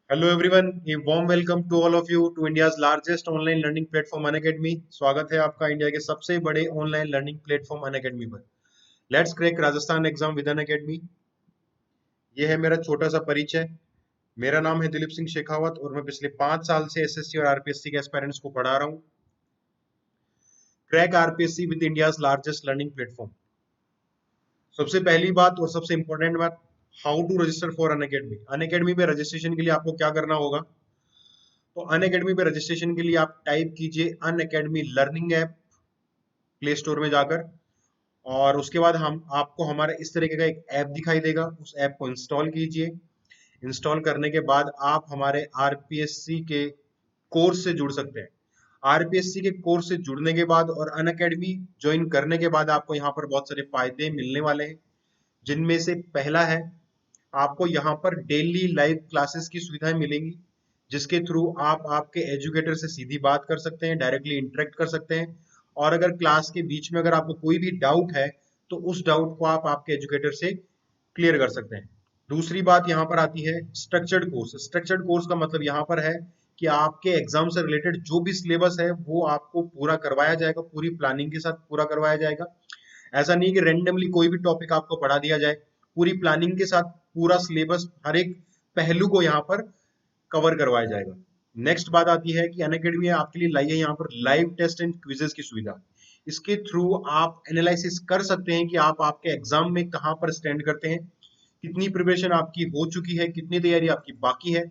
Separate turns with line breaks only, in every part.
Hello everyone, a warm welcome to all of you to India's largest online learning platform Unacademy। स्वागत है आपका India के सबसे बड़े ऑनलाइन लर्निंग प्लेटफॉर्म अनअकैडमी पर। Let's crack Rajasthan exam with Unacademy. ये है मेरा छोटा सा परिचय। मेरा नाम है दिलीप सिंह शेखावत और मैं पिछले 5 साल से एसएससी और आरपीएससी के एस्पायरेंट्स को पढ़ा रहा हूँ। Crack RPSC with India's largest learning platform. सबसे पहली बात और सबसे इंपॉर्टेंट बात, how to register for Unacademy. Unacademy पे रजिस्ट्रेशन के लिए आपको क्या करना होगा? तो अनअकैडमी पे रजिस्ट्रेशन के लिए आप टाइप कीजिए Unacademy learning app play store में जाकर, और उसके बाद हम आपको हमारा इस तरीके का एक ऐप दिखाई देगा। उस ऐप को इंस्टॉल कीजिए। इंस्टॉल करने के बाद आप हमारे आरपीएससी के कोर्स से जुड़ सकते हैं। आरपीएससी के कोर्स से जुड़ने के बाद और अनअकैडमी ज्वाइन करने के बाद आपको यहाँ पर बहुत सारे फायदे मिलने वाले हैं, जिनमें से पहला है आपको यहाँ पर डेली लाइव क्लासेस की सुविधाएं मिलेंगी, जिसके थ्रू आप आपके एजुकेटर से सीधी बात कर सकते हैं, डायरेक्टली इंटरेक्ट कर सकते हैं। और अगर क्लास के बीच में अगर आपको कोई भी डाउट है तो उस डाउट को आप आपके एजुकेटर से क्लियर कर सकते हैं। दूसरी बात यहाँ पर आती है स्ट्रक्चर्ड कोर्स। स्ट्रक्चर्ड कोर्स का मतलब यहाँ पर है कि आपके एग्जाम से रिलेटेड जो भी सिलेबस है वो आपको पूरा करवाया जाएगा, पूरी प्लानिंग के साथ पूरा करवाया जाएगा। ऐसा नहीं कि रेंडमली कोई भी टॉपिक आपको पढ़ा दिया जाए, पूरी प्लानिंग के साथ पूरा सिलेबस हर एक पहलू को यहाँ पर कवर करवाया जाएगा। नेक्स्ट बात आती है कि अनअकैडमी आपके लिए लाई है यहाँ पर लाइव टेस्ट एंड क्विजेस की सुविधा। इसके थ्रू आप एनालिसिस कर सकते हैं कि आप आपके एग्जाम में कहाँ पर स्टैंड करते हैं, कितनी प्रिपरेशन आपकी हो चुकी है, कितनी तैयारी आपकी बाकी है।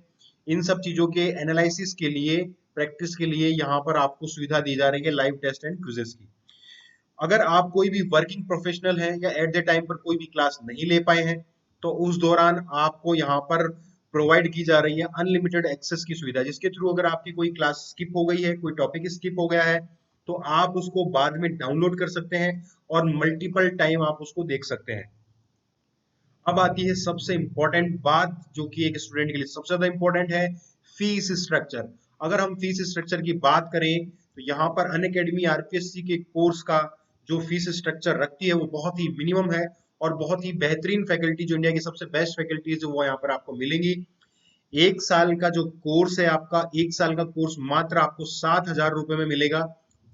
इन सब चीजों के एनालिसिस के लिए, प्रैक्टिस के लिए यहाँ पर आपको सुविधा दी जा रही है लाइव टेस्ट एंड क्विजेस की। अगर आप कोई भी वर्किंग प्रोफेशनल है या एट द टाइम पर कोई भी क्लास नहीं ले पाए हैं, तो उस दौरान आपको यहाँ पर प्रोवाइड की जा रही है अनलिमिटेड एक्सेस की सुविधा, जिसके थ्रू अगर आपकी कोई क्लास स्किप हो गई है, कोई टॉपिक स्किप हो गया है, तो आप उसको बाद में डाउनलोड कर सकते हैं और मल्टीपल टाइम आप उसको देख सकते हैं। अब आती है सबसे इंपॉर्टेंट बात, जो कि एक स्टूडेंट के लिए सबसे ज्यादा इंपॉर्टेंट है, फीस स्ट्रक्चर। अगर हम फीस स्ट्रक्चर की बात करें तो यहाँ पर अनअकैडमी आरपीएससी के कोर्स का जो फीस स्ट्रक्चर रखती है वो बहुत ही मिनिमम है, और बहुत ही बेहतरीन फैकल्टी, जो इंडिया की सबसे बेस्ट फैकल्टी है, जो वो यहाँ पर आपको मिलेंगी। 1 साल का जो कोर्स है आपका, 1 साल का कोर्स मात्र आपको 7,000 रुपए में मिलेगा।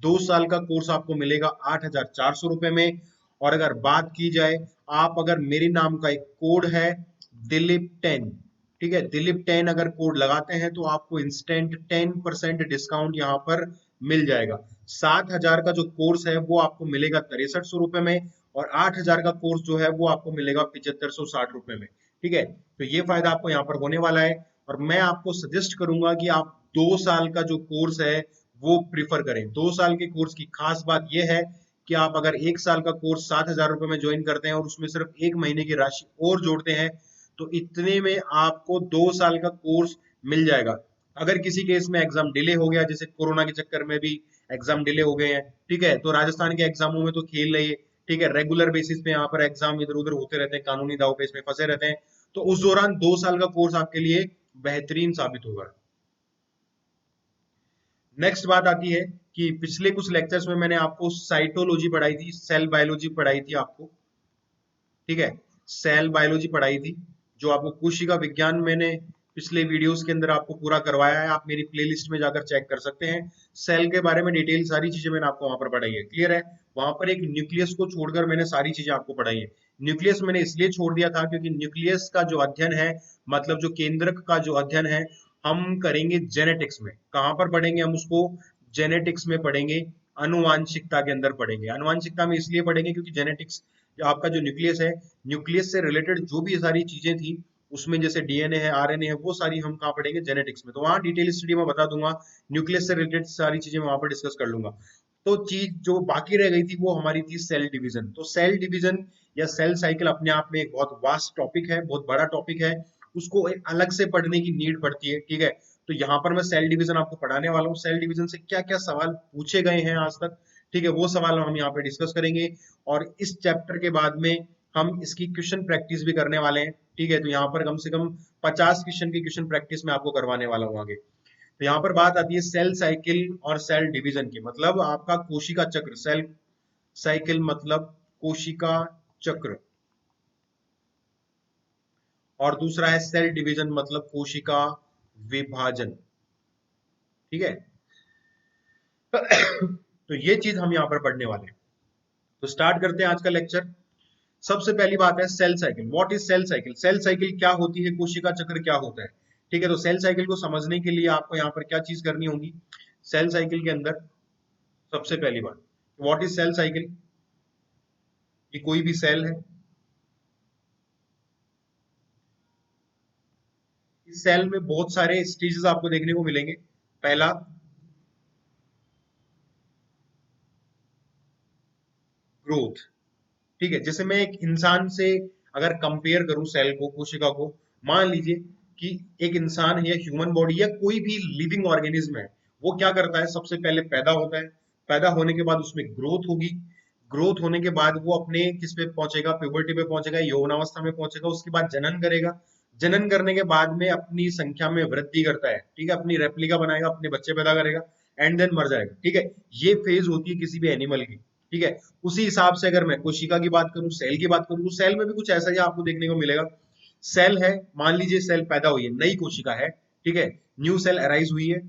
2 साल का कोर्स आपको मिलेगा 8,400 रुपए में। और अगर बात की जाए, आप अगर मेरे नाम का एक कोड है दिलीप 10, ठीक है, दिलीप 10 अगर कोड लगाते हैं तो आपको इंस्टेंट 10% डिस्काउंट यहाँ पर मिल जाएगा। 7,000 का जो कोर्स है वो आपको मिलेगा 6300 रुपए में, और 8,000 का कोर्स जो है वो आपको मिलेगा 7560 रुपए में। ठीक है, तो ये फायदा आपको यहाँ पर होने वाला है। और मैं आपको सजेस्ट करूंगा कि आप 2 साल का जो कोर्स है वो प्रिफर करें। 2 साल के कोर्स की खास बात यह है कि आप अगर 1 साल का कोर्स 7,000 रुपए में ज्वाइन करते हैं और उसमें सिर्फ 1 महीने की राशि और जोड़ते हैं, तो इतने में आपको 2 साल का कोर्स मिल जाएगा। अगर किसी केस में एग्जाम डिले हो गया, जैसे कोरोना के चक्कर में भी एग्जाम डिले हो गए हैं, ठीक है, तो राजस्थान के एग्जामों में तो खेल रही है, ठीक है, रेगुलर बेसिस पे यहाँ पर एग्जाम इधर उधर होते रहते हैं, कानूनी दाव पे इसमें फंसे रहते हैं, तो उस दौरान 2 साल का कोर्स आपके लिए बेहतरीन साबित होगा। नेक्स्ट बात आती है कि पिछले कुछ लेक्चर्स में मैंने आपको साइटोलॉजी पढ़ाई थी, सेल बायोलॉजी पढ़ाई थी आपको, ठीक है, सेल बायोलॉजी पढ़ाई थी, जो आपको कोशिका विज्ञान मैंने पिछले वीडियोस के अंदर आपको पूरा करवाया है। आप मेरी प्लेलिस्ट में जाकर चेक कर सकते हैं। सेल के बारे में डिटेल सारी चीजें मैंने आपको वहां पर पढ़ाई है, क्लियर है। वहां पर एक न्यूक्लियस को छोड़कर मैंने सारी चीजें आपको पढ़ाई है। न्यूक्लियस मैंने इसलिए छोड़ दिया था क्योंकि न्यूक्लियस का जो अध्ययन है, मतलब जो केंद्रक का जो अध्ययन है, हम करेंगे जेनेटिक्स में। कहां पर पढ़ेंगे हम उसको? जेनेटिक्स में पढ़ेंगे, अनुवांशिकता के अंदर पढ़ेंगे। अनुवांशिकता में इसलिए पढ़ेंगे क्योंकि जेनेटिक्स, आपका जो न्यूक्लियस है, न्यूक्लियस से रिलेटेड जो भी सारी चीजें थी उसमें, जैसे डीएनए है, आरएनए है, वो सारी हम कहाँ पढ़ेंगे? जेनेटिक्स में। तो वहां डिटेल स्टडी में बता दूंगा, न्यूक्लियस से रिलेटेड सारी चीजें वहां पर डिस्कस कर लूंगा। तो चीज जो बाकी रह गई थी वो हमारी थी सेल डिवीजन। तो सेल डिवीजन या सेल साइकिल अपने आप में एक बहुत वास्ट टॉपिक है, बहुत बड़ा टॉपिक है, उसको एक अलग से पढ़ने की नीड पड़ती है, ठीक है। तो यहाँ पर मैं सेल डिवीजन आपको पढ़ाने वाला हूँ। सेल डिवीजन से क्या क्या सवाल पूछे गए हैं आज तक, ठीक है, वो सवाल हम यहाँ पे डिस्कस करेंगे। और इस चैप्टर के बाद में हम इसकी क्वेश्चन प्रैक्टिस भी करने वाले हैं, ठीक है। तो यहाँ पर कम से कम 50 क्वेश्चन की क्वेश्चन प्रैक्टिस मैं आपको करवाने वाला हूँ आगे। तो यहाँ पर बात आती है सेल साइकिल और सेल डिवीजन की, मतलब आपका कोशिका चक्र। सेल साइकिल मतलब कोशिका चक्र, और दूसरा है सेल डिवीजन मतलब कोशिका विभाजन, ठीक है। तो ये चीज हम यहाँ पर पढ़ने वाले हैं। तो स्टार्ट करते हैं आज का लेक्चर। सबसे पहली बात है cell cycle. What is cell cycle? Cell cycle क्या होती है, कोशिका चक्र क्या होता है, ठीक है। तो सेल साइकिल को समझने के लिए आपको यहाँ पर क्या चीज करनी होगी, सेल साइकिल के अंदर सबसे पहली बात, व्हाट इज सेल साइकिल, कि कोई भी सेल है, इस सेल में बहुत सारे स्टेजेस आपको देखने को मिलेंगे। पहला ग्रोथ, ठीक है। जैसे मैं एक इंसान से अगर कंपेयर करूं सेल को, कोशिका को, मान लीजिए कि एक इंसान है या ह्यूमन बॉडी या कोई भी लिविंग ऑर्गेनिज्म है, वो क्या करता है, सबसे पहले पैदा होता है, पैदा होने के बाद उसमें ग्रोथ होगी, ग्रोथ होने के बाद वो अपने किस पे पहुंचेगा, प्यूबर्टी पे पहुंचेगा, यौवनावस्था में पहुंचेगा, उसके बाद जनन करेगा, जनन करने के बाद में अपनी संख्या में वृद्धि करता है, ठीक है, अपनी रेप्लिका बनाएगा, अपने बच्चे पैदा करेगा, एंड देन मर जाएगा, ठीक है। ये फेज होती है किसी भी एनिमल की, ठीक है। उसी हिसाब से अगर मैं कोशिका की बात करूं, सेल की बात करूं, तो सेल में भी कुछ ऐसा ही आपको देखने को मिलेगा। सेल है, मान लीजिए सेल पैदा हुई है, नई कोशिका है, ठीक है, न्यू सेल अराइज हुई है,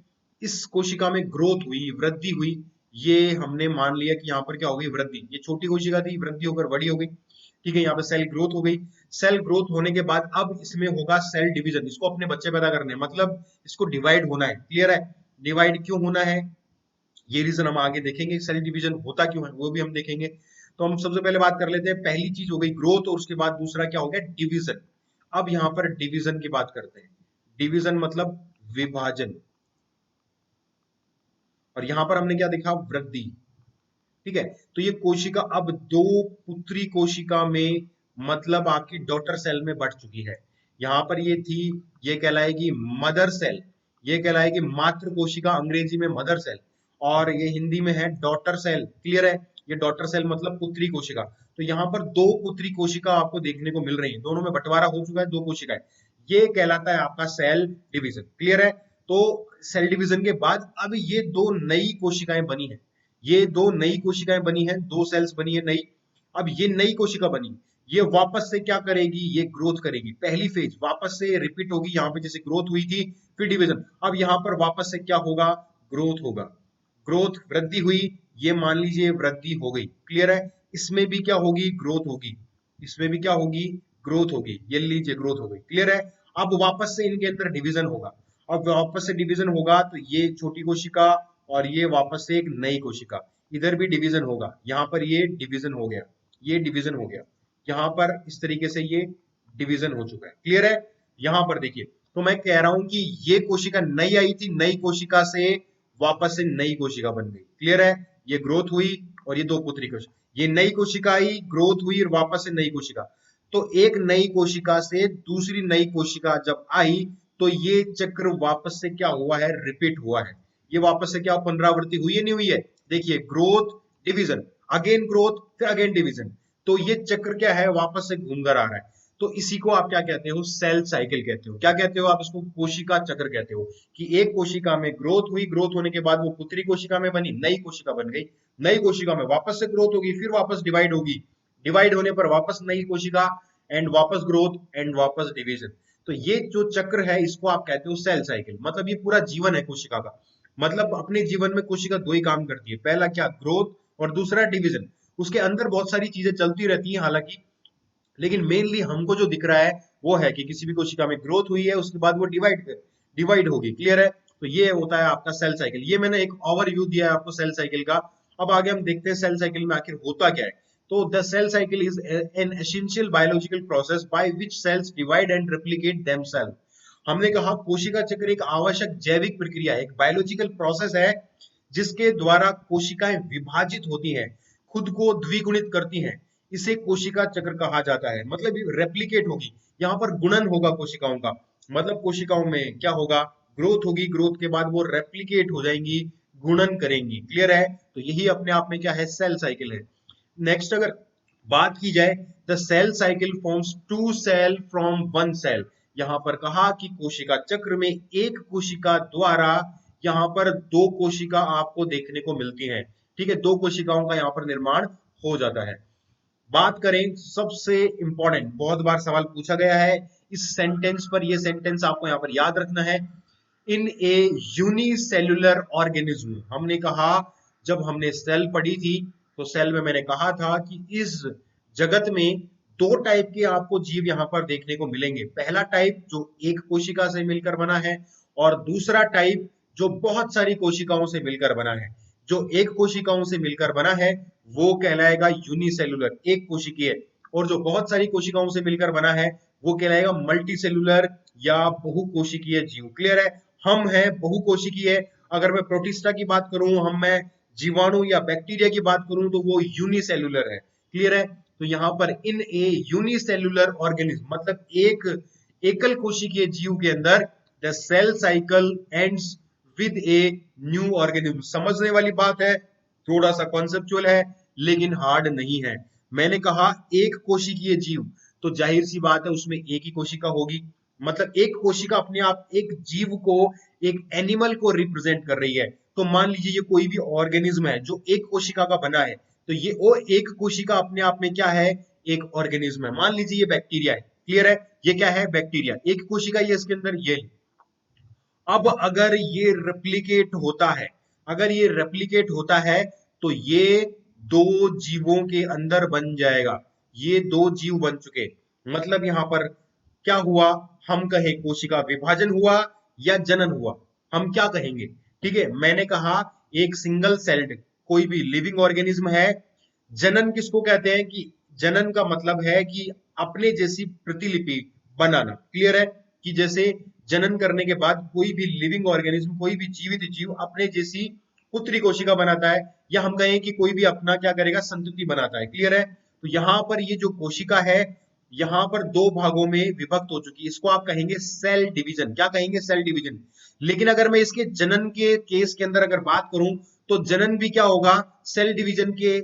इस कोशिका में ग्रोथ हुई, वृद्धि हुई, ये हमने मान लिया कि यहाँ पर क्या हो गई, वृद्धि। ये छोटी कोशिका थी, वृद्धि होकर बड़ी हो गई, ठीक है। यहाँ पे सेल ग्रोथ हो गई। सेल ग्रोथ होने के बाद अब इसमें होगा सेल डिवीजन, इसको अपने बच्चे पैदा करने हैं, मतलब इसको डिवाइड होना है, क्लियर है। डिवाइड क्यों होना है, ये रीजन हम आगे देखेंगे, सेल डिवीजन होता क्यों है वो भी हम देखेंगे। तो हम सबसे पहले बात कर लेते हैं, पहली चीज हो गई ग्रोथ, और उसके बाद दूसरा क्या हो गया, डिवीजन। अब यहाँ पर डिवीजन की बात करते हैं। डिवीजन मतलब विभाजन, और यहां पर हमने क्या देखा, वृद्धि, ठीक है। तो ये कोशिका अब दो पुत्री कोशिका में, मतलब आपकी डॉटर सेल में बढ़ चुकी है। यहां पर ये थी, ये कहलाएगी मदर सेल, ये कहलाएगी मातृ कोशिका, अंग्रेजी में मदर सेल, और ये हिंदी में है डॉटर सेल, क्लियर है। ये डॉटर सेल मतलब पुत्री कोशिका। तो यहाँ पर दो पुत्री कोशिका आपको देखने को मिल रही है, दोनों में बंटवारा हो चुका है, दो कोशिकाएं, ये कहलाता है आपका सेल डिवीजन, क्लियर है। तो सेल डिवीजन के बाद अब ये दो नई कोशिकाएं बनी है, ये दो नई कोशिकाएं बनी है, दो सेल्स बनी है नई। अब ये नई कोशिका बनी, ये वापस से क्या करेगी, ये ग्रोथ करेगी, पहली फेज वापस से रिपीट होगी, यहाँ पे जैसे ग्रोथ हुई थी, फिर डिवीजन, अब यहाँ पर वापस से क्या होगा, ग्रोथ होगा, ग्रोथ, वृद्धि हुई, ये मान लीजिए वृद्धि हो गई, क्लियर है। इसमें भी क्या होगी, ग्रोथ होगी, इसमें भी क्या होगी, ग्रोथ होगी, ये लीजिए ग्रोथ हो गई, क्लियर है। अब वापस से इनके अंदर डिवीजन होगा, अब वापस से डिवीजन होगा, तो ये छोटी कोशिका और ये वापस से एक नई कोशिका, इधर भी डिवीजन होगा, यहाँ पर ये डिवीजन हो गया, ये डिवीजन हो गया, यहाँ पर इस तरीके से ये डिवीजन हो चुका है, क्लियर है। यहाँ पर देखिए, तो मैं कह रहा हूं कि ये कोशिका नई आई थी, नई कोशिका से वापस से नई कोशिका बन गई, क्लियर है। ये ग्रोथ हुई और ये दो पुत्री कोशिका, ये नई कोशिका आई, ग्रोथ हुई और वापस से नई कोशिका। तो एक नई कोशिका से दूसरी नई कोशिका जब आई, तो ये चक्र वापस से क्या हुआ है, रिपीट हुआ है। ये वापस से क्या पुनरावृत्ति हुई है, नहीं हुई है, देखिए ग्रोथ, डिवीजन, अगेन ग्रोथ, फिर अगेन डिवीजन। तो ये चक्र क्या है, वापस से घूम कर आ रहा है। तो इसी को आप क्या कहते हो, सेल साइकिल कहते हो। क्या कहते हो आप इसको, कोशिका चक्र कहते हो। कि एक कोशिका में ग्रोथ हुई, ग्रोथ होने के बाद वो पुत्री कोशिका में बनी, नई कोशिका बन गई, नई कोशिका में वापस से ग्रोथ होगी, फिर वापस डिवाइड होगी, डिवाइड होने पर वापस नई कोशिका, एंड वापस ग्रोथ, एंड वापस डिवीजन। तो ये जो चक्र है, इसको आप कहते हो सेल साइकिल। मतलब ये पूरा जीवन है कोशिका का। मतलब अपने जीवन में कोशिका दो ही काम करती है, पहला क्या, ग्रोथ, और दूसरा डिवीजन। उसके अंदर बहुत सारी चीजें चलती रहती हैं हालांकि, लेकिन मेनली हमको जो दिख रहा है वो है कि किसी भी कोशिका में ग्रोथ हुई है, उसके बाद वो डिवाइड होगी, क्लियर है। तो ये होता है आपका सेल साइकिल। ये मैंने एक ओवरव्यू दिया है आपको सेल साइकिल का। अब आगे हम देखते हैं सेल साइकिल में आखिर होता क्या है। तो the cell cycle is an essential biological process by which cells divide and replicate themself. हमने कहा कोशिका चक्र एक आवश्यक जैविक प्रक्रिया है, एक बायोलॉजिकल प्रोसेस है, जिसके द्वारा कोशिकाएं विभाजित होती हैं, खुद को द्विगुणित करती हैं। इसे कोशिका चक्र कहा जाता है। मतलब रेप्लिकेट होगी, यहाँ पर गुणन होगा कोशिकाओं का। मतलब कोशिकाओं में क्या होगा, ग्रोथ होगी, ग्रोथ के बाद वो रेप्लिकेट हो जाएंगी, गुणन करेंगी, क्लियर है। तो यही अपने आप में क्या है, सेल साइकिल है। नेक्स्ट अगर बात की जाए, the cell cycle forms two cell from one cell. यहां पर कहा कि कोशिका चक्र में एक कोशिका द्वारा यहाँ पर दो कोशिका आपको देखने को मिलती हैं, ठीक है, दो कोशिकाओं का यहाँ पर निर्माण हो जाता है। बात करें सबसे इंपॉर्टेंट, बहुत बार सवाल पूछा गया है इस सेंटेंस पर, ये सेंटेंस आपको यहाँ पर याद रखना है। इन ए यूनिसेल्युलर ऑर्गेनिज्म। हमने कहा, जब हमने सेल पढ़ी थी तो सेल में मैंने कहा था कि इस जगत में दो टाइप के आपको जीव यहां पर देखने को मिलेंगे। पहला टाइप जो एक कोशिका से मिलकर बना है, और दूसरा टाइप जो बहुत सारी कोशिकाओं से मिलकर बना है। जो एक कोशिकाओं से मिलकर बना है वो कहलाएगा यूनिसेल्युलर, एक कोशिकीय, और जो बहुत सारी कोशिकाओं से मिलकर बना है वो कहलाएगा मल्टीसेल्युलर या बहुकोशिकीय जीव। क्लियर है? हम है बहुकोशिकीय। अगर मैं प्रोटिस्टा की बात करूं, मैं जीवाणु या बैक्टीरिया की बात करूं तो वो यूनिसेल्युलर है। क्लियर है? तो यहां पर इन ए यूनिसेल्युलर ऑर्गेनिज्म मतलब एक एकल कोशिकीय जीव के अंदर the cell cycle ends with a new organism. समझने वाली बात है, थोड़ा सा कॉन्सेप्चुअल है लेकिन हार्ड नहीं है। मैंने कहा एक कोशिकीय जीव, तो जाहिर सी बात है उसमें एक ही कोशिका होगी। मतलब एक कोशिका अपने आप एक जीव को, एक एनिमल को रिप्रेजेंट कर रही है। तो मान लीजिए ये कोई भी ऑर्गेनिज्म है जो एक कोशिका का बना है, तो ये वो एक कोशिका अपने आप में क्या है? एक ऑर्गेनिज्म है। मान लीजिए ये बैक्टीरिया है। क्लियर है? ये क्या है? बैक्टीरिया। एक कोशिका ये इसके अंदर ये। अब अगर ये रेप्लिकेट होता है, अगर ये रेप्लिकेट होता है तो ये दो जीवों के अंदर बन जाएगा। ये दो जीव बन चुके। मतलब यहां पर क्या हुआ? हम कहे कोशिका विभाजन हुआ या जनन हुआ, हम क्या कहेंगे? ठीक है, मैंने कहा एक सिंगल सेल्ड कोई भी लिविंग ऑर्गेनिज्म है। जनन किसको कहते हैं? कि जनन का मतलब है कि अपने जैसी प्रतिलिपि बनाना। क्लियर है? कि जैसे जनन करने के बाद कोई भी लिविंग ऑर्गेनिज्म, कोई भी जीवित जीव अपने जैसी पुत्री कोशिका बनाता है, या हम कहें कि कोई भी अपना क्या करेगा? संतति बनाता है। क्लियर है? तो यहां पर ये जो कोशिका है यहां पर दो भागों में विभक्त हो चुकी है। इसको आप कहेंगे सेल डिवीजन। क्या कहेंगे? Cell division. लेकिन अगर मैं इसके जनन के केस के अंदर अगर बात करूं तो जनन भी क्या होगा? सेल डिवीजन के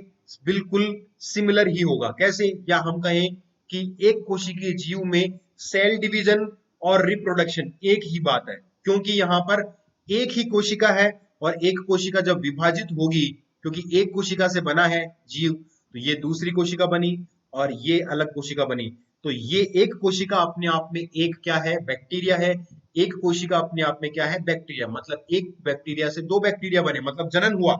बिल्कुल सिमिलर ही होगा। कैसे? या हम कहें कि एक कोशिकीय जीव में सेल डिवीजन और रिप्रोडक्शन एक ही बात है, क्योंकि यहां पर एक ही कोशिका है, और एक कोशिका जब विभाजित होगी, क्योंकि एक कोशिका से बना है जीव, तो ये दूसरी कोशिका बनी और ये अलग कोशिका बनी। तो ये एक कोशिका अपने आप में एक क्या है? बैक्टीरिया है। एक कोशिका अपने आप में क्या है? बैक्टीरिया। मतलब एक बैक्टीरिया से दो बैक्टीरिया बने, मतलब जनन हुआ।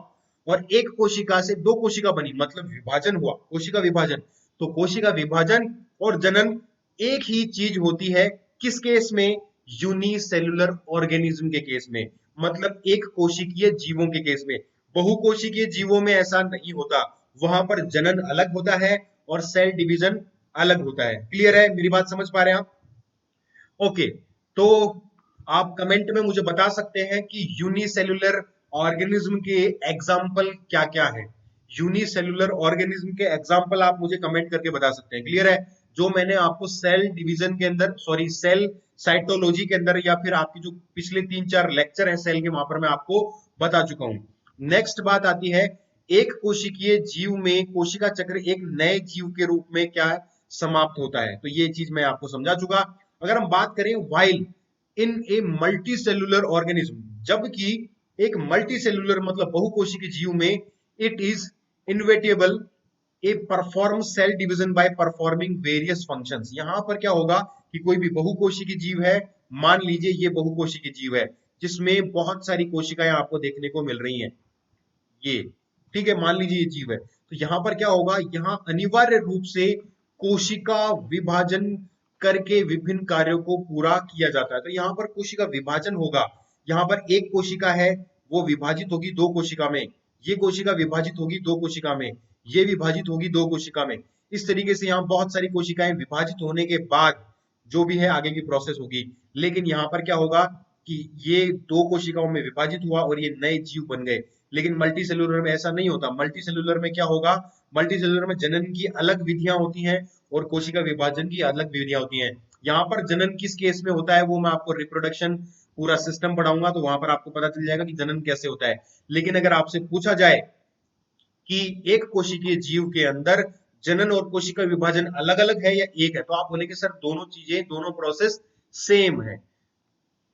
और एक कोशिका से दो कोशिका बनी, मतलब विभाजन हुआ, कोशिका विभाजन। तो कोशिका विभाजन और जनन एक ही चीज होती है। किस केस में? यूनिसेल्युलर ऑर्गेनिज्म के केस में, मतलब एक कोशिकीय जीवों के केस में। बहुकोशिकीय जीवों में ऐसा नहीं होता, वहां पर जनन अलग होता है और सेल डिवीजन अलग होता है। क्लियर है? मेरी बात समझ पा रहे हैं आप? ओके, तो आप कमेंट में मुझे बता सकते हैं कि यूनिसेल्युलर ऑर्गेनिज्म के एग्जाम्पल क्या क्या है। यूनिसेल्युलर ऑर्गेनिज्म के एग्जाम्पल आप मुझे कमेंट करके बता सकते हैं। क्लियर है? जो मैंने आपको सेल डिवीजन के अंदर, सॉरी सेल साइटोलॉजी के अंदर, या फिर आपकी जो पिछले 3-4 लेक्चर है सेल के, वहां पर मैं आपको बता चुका हूं। नेक्स्ट बात आती है, एक कोशिकीय जीव में कोशिका चक्र एक नए जीव के रूप में क्या समाप्त होता है। तो ये चीज मैं आपको समझा चुका। अगर हम बात करें while in a multicellular organism, जबकि एक मल्टी सेल्युलर मतलब बहुकोशिकीय जीव में it is inevitable a perform cell division by performing various functions. यहां पर क्या होगा कि कोई भी बहुकोशिकीय जीव है, मान लीजिए ये बहुकोशिकीय जीव है जिसमें बहुत सारी कोशिकाएं आपको देखने को मिल रही हैं, ये ठीक है, मान लीजिए ये जीव है। तो यहां पर क्या होगा? यहां अनिवार्य रूप से कोशिका विभाजन करके विभिन्न कार्यों को पूरा किया जाता है। तो यहां पर कोशिका विभाजन होगा। यहां पर एक कोशिका है, वो विभाजित होगी दो कोशिका में, ये कोशिका विभाजित होगी दो कोशिका में, ये विभाजित होगी दो कोशिका में। इस तरीके से यहां बहुत सारी कोशिकाएं विभाजित होने के बाद जो भी है आगे की प्रोसेस होगी। लेकिन यहां पर क्या होगा कि ये दो कोशिकाओं में विभाजित हुआ और ये नए जीव बन गए। लेकिन मल्टी सेलुलर में ऐसा नहीं होता। मल्टी सेलुलर में क्या होगा? मल्टी सेलुलर में जनन की अलग विधियां होती हैं और कोशिका विभाजन की अलग विधियां होती हैं। यहाँ पर जनन किस केस में होता है वो मैं आपको रिप्रोडक्शन पूरा सिस्टम पढ़ाऊंगा, तो वहां पर आपको पता चल जाएगा कि जनन कैसे होता है। लेकिन अगर आपसे पूछा जाए कि एक कोशिकीय जीव के अंदर जनन और कोशिका विभाजन अलग अलग है या एक है, तो आप बोलेंगे सर दोनों चीजें, दोनों प्रोसेस सेम है।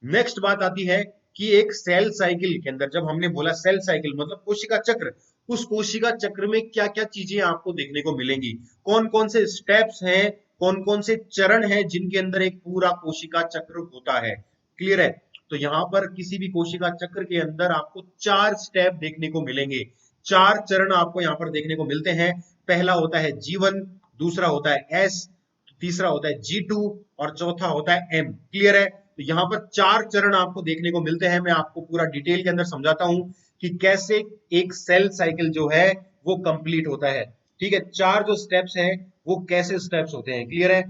नेक्स्ट बात आती है कि एक सेल साइकिल के अंदर, जब हमने बोला सेल साइकिल मतलब कोशिका चक्र, उस कोशिका चक्र में क्या क्या चीजें आपको देखने को मिलेंगी, कौन कौन से स्टेप्स हैं, कौन कौन से चरण हैं जिनके अंदर एक पूरा कोशिका चक्र होता है। क्लियर है? तो यहां पर किसी भी कोशिका चक्र के अंदर आपको 4 स्टेप देखने को मिलेंगे, 4 चरण आपको यहां पर देखने को मिलते हैं। पहला होता है G1, दूसरा होता है S, तीसरा होता है G2 और चौथा होता है M। क्लियर है? तो यहां पर 4 चरण आपको देखने को मिलते हैं। मैं आपको पूरा डिटेल के अंदर समझाता हूं कि कैसे एक सेल साइकिल जो है वो कंप्लीट होता है। ठीक है, 4 जो स्टेप्स हैं वो कैसे स्टेप्स होते हैं। क्लियर है?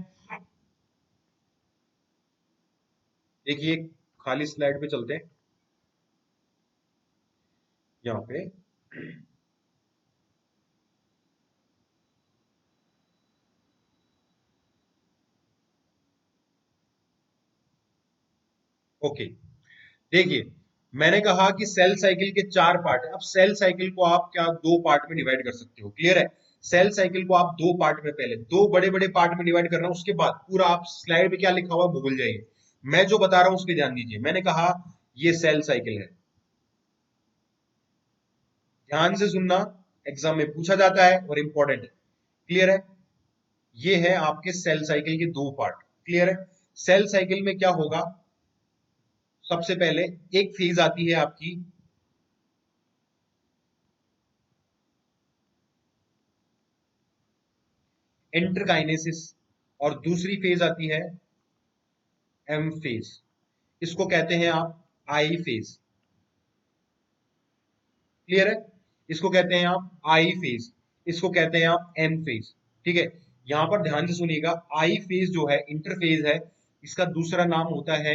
देखिए, खाली स्लाइड पे चलते हैं यहाँ पे। ओके, देखिए, मैंने कहा कि सेल साइकिल के 4 पार्ट है। अब सेल साइकिल को आप क्या 2 पार्ट में डिवाइड कर सकते हो। क्लियर है? सेल साइकिल को आप 2 पार्ट में, पहले 2 बड़े बड़े पार्ट में डिवाइड करना, उसके बाद पूरा आप स्लाइड पे क्या लिखा हुआ भूल जाइए। मैं जो बता रहा हूं उस पर ध्यान दीजिए। मैंने कहा ये सेल साइकिल है, ध्यान से सुनना, एग्जाम में पूछा जाता है और इंपॉर्टेंट है। क्लियर है? ये है आपके सेल साइकिल के 2 पार्ट। क्लियर है? सेल साइकिल में क्या होगा, सबसे पहले एक फेज आती है आपकी इंटरकाइनेसिस और दूसरी फेज आती है एम फेज। इसको कहते हैं आप आई फेज। क्लियर है? इसको कहते हैं आप आई फेज, इसको कहते हैं आप एम फेज। ठीक है, यहां पर ध्यान से सुनिएगा। आई फेज जो है, इंटरफेज है, इसका दूसरा नाम होता है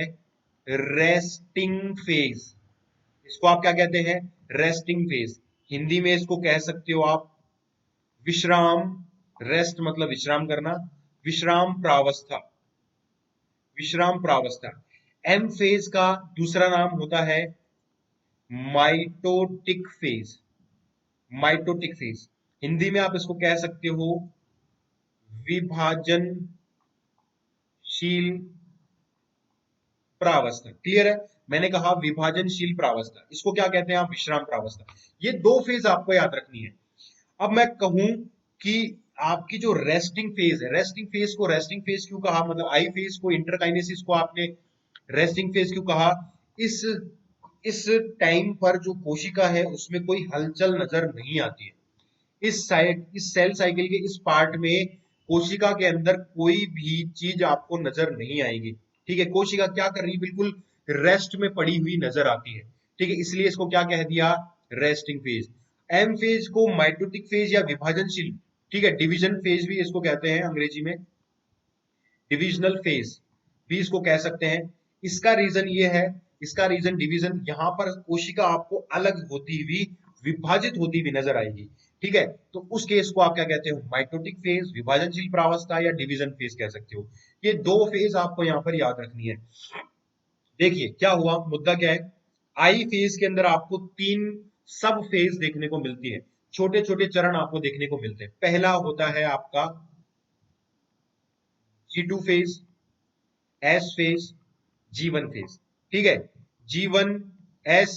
रेस्टिंग फेज। इसको आप क्या कहते हैं? Resting phase. हिंदी में इसको कह सकते हो आप विश्राम, रेस्ट मतलब विश्राम करना, विश्राम प्रावस्था, विश्राम प्रावस्था। एम फेज का दूसरा नाम होता है mitotic phase. Mitotic phase, Hindi में आप इसको कह सकते हो विभाजनशील प्रावस्था। क्लियर है? मैंने कहा विभाजनशील प्रावस्था, इसको क्या कहते हैं आप? विश्राम प्रावस्था। ये 2 फेज आपको याद रखनी है। अब मैं कहूं कि आपकी जो रेस्टिंग फेज है, रेस्टिंग फेज को रेस्टिंग फेज क्यों कहा, मतलब आई फेज को, इंटरकाइनेसिस को आपने रेस्टिंग फेज क्यों कहा? इस इस टाइम पर जो कोशिका है उसमें कोई हलचल नजर नहीं आती है। इस सेल साइकिल के इस पार्ट में कोशिका के अंदर कोई भी चीज आपको नजर नहीं आएगी। ठीक है, कोशिका क्या कर रही है? बिल्कुल रेस्ट में पड़ी हुई नजर आती है। ठीक है, इसलिए इसको क्या कह दिया? Resting phase. एम फेज को माइटोटिक फेज या विभाजनशील, ठीक है, डिवीजन फेज भी इसको कहते हैं अंग्रेजी में, डिविजनल फेज भी इसको कह सकते हैं। इसका रीजन ये है, इसका रीजन डिवीजन, यहां पर कोशिका आपको अलग होती हुई, विभाजित होती हुई नजर आएगी। ठीक है, तो उस केस को आप क्या कहते हो? माइटोटिक फेज, विभाजनशील प्रावस्था या डिवीजन फेज कह सकते हो। ये 2 फेज आपको यहां पर याद रखनी है। देखिए क्या हुआ, मुद्दा क्या है। आई फेज के अंदर आपको 3 सब फेज देखने को मिलती है, छोटे छोटे चरण आपको देखने को मिलते हैं। पहला होता है आपका G2 phase, S phase, G1 phase. ठीक है, G1, एस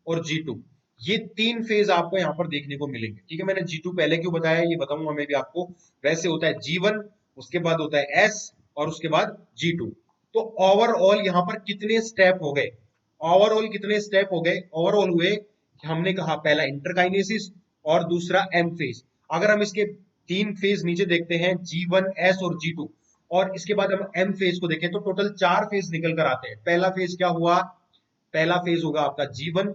और G2, ये 3 फेज आपको यहां पर देखने को मिलेंगे। ठीक है, मैंने G2 पहले क्यों बताया ये बताऊंगा मैं भी आपको। वैसे होता है G1, उसके बाद होता है S और उसके बाद G2। तो ओवरऑल यहां पर कितने स्टेप हो गए? ओवरऑल कितने स्टेप हो गए? ओवरऑल हुए, हमने कहा पहला इंटरकाइनेसिस और दूसरा एम फेज। अगर हम इसके 3 फेज नीचे देखते हैं, G1, S और G2, और इसके बाद हम एम फेज को देखें तो टोटल 4 फेज निकल कर आते हैं। पहला फेज क्या हुआ? पहला फेज होगा आपका G1,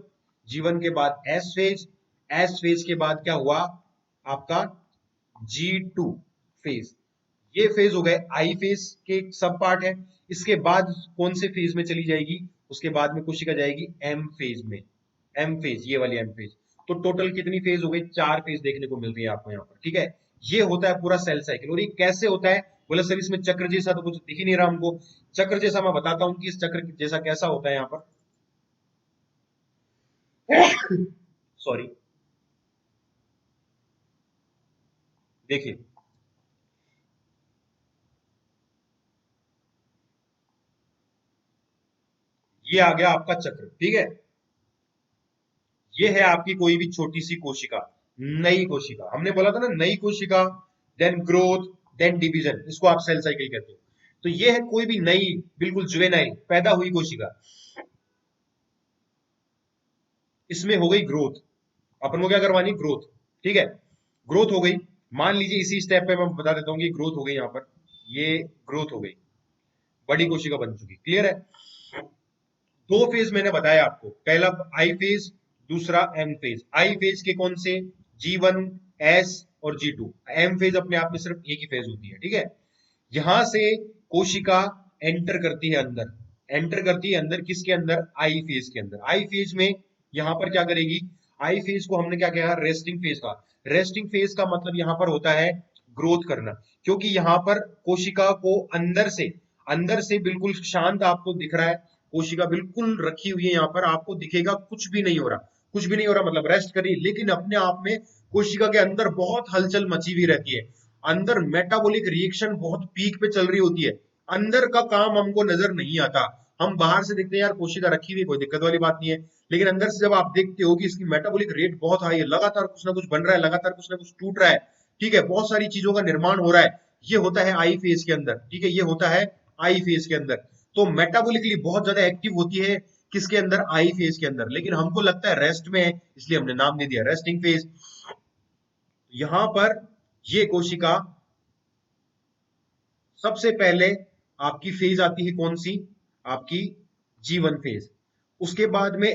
G1 के बाद एस फेज, एस फेज के बाद क्या हुआ आपका? G2 phase. ये फेज हो गए आई फेज के सब पार्ट है। इसके बाद कौन से फेज में चली जाएगी? उसके बाद में कोशिका जाएगी एम फेज में। एम फेज, ये वाली एम फेज। तो टोटल कितनी फेज हो गई? 4 फेज देखने को मिल रही है आपको यहाँ पर। ठीक है, ये होता है पूरा सेल साइकिल। और ये कैसे होता है? बोले सर इसमें चक्र जैसा तो कुछ दिख ही नहीं रहा हमको। चक्र जैसा मैं बताता हूं कि इस चक्र जैसा कैसा होता है यहाँ पर। सॉरी, देखिए, ये आ गया आपका चक्र। ठीक है, ये है आपकी कोई भी छोटी सी कोशिका, नई कोशिका। हमने बोला था ना, नई कोशिका, देन ग्रोथ, देन डिवीजन, इसको आप सेल साइकिल कहते हो। तो ये है कोई भी नई, बिल्कुल जुवेनाइल, पैदा हुई कोशिका। इसमें हो गई ग्रोथ, अपन को क्या करवानी, ग्रोथ। ठीक है, ग्रोथ हो गई। मान लीजिए इसी स्टेप पे मैं बता देता हूँ कि ग्रोथ हो गई, यहाँ पर ये ग्रोथ हो गई, बड़ी कोशिका बन चुकी। क्लियर है? दो फेज मैंने बताया आपको, पहला आई फेज, दूसरा एम फेज। आई फेज के कौन से, G1, S और G2। एम फेज अपने आप में सिर्फ एक ही फेज होती है। ठीक है, यहां से कोशिका एंटर करती है अंदर, एंटर करती है अंदर, किसके अंदर, आई फेज के अंदर। आई फेज में यहां पर क्या करेगी, आई फेज को हमने क्या कहा, रेस्टिंग फेज का। रेस्टिंग फेज का मतलब यहां पर होता है ग्रोथ करना, क्योंकि यहां पर कोशिका को अंदर से बिल्कुल शांत आपको दिख रहा है, कोशिका बिल्कुल रखी हुई है, यहाँ पर आपको दिखेगा कुछ भी नहीं हो रहा, कुछ भी नहीं हो रहा मतलब रेस्ट करिए, लेकिन अपने आप में कोशिका के अंदर बहुत हलचल मची हुई रहती है, अंदर मेटाबॉलिक रिएक्शन बहुत पीक पे चल रही होती है। अंदर का काम हमको नजर नहीं आता, हम बाहर से देखते हैं यार कोशिका रखी हुई, कोई दिक्कत वाली बात नहीं है, लेकिन अंदर से जब आप देखते हो कि इसकी मेटाबॉलिक रेट बहुत हाई है, लगातार कुछ ना कुछ बन रहा है, लगातार कुछ ना कुछ टूट रहा है, ठीक है, बहुत सारी चीजों का निर्माण हो रहा है, ये होता है आई फेज के अंदर। ठीक है, ये होता है आई फेज के अंदर। तो मेटाबॉलिकली बहुत ज्यादा एक्टिव होती है किसके अंदर, आई फेज के अंदर, लेकिन हमको लगता है रेस्ट में है, इसलिए हमने नाम दे दिया रेस्टिंग फेज। यहां पर ये कोशिका सबसे पहले आपकी फेज आती है कौन सी, आपकी G1 फेज। उसके बाद में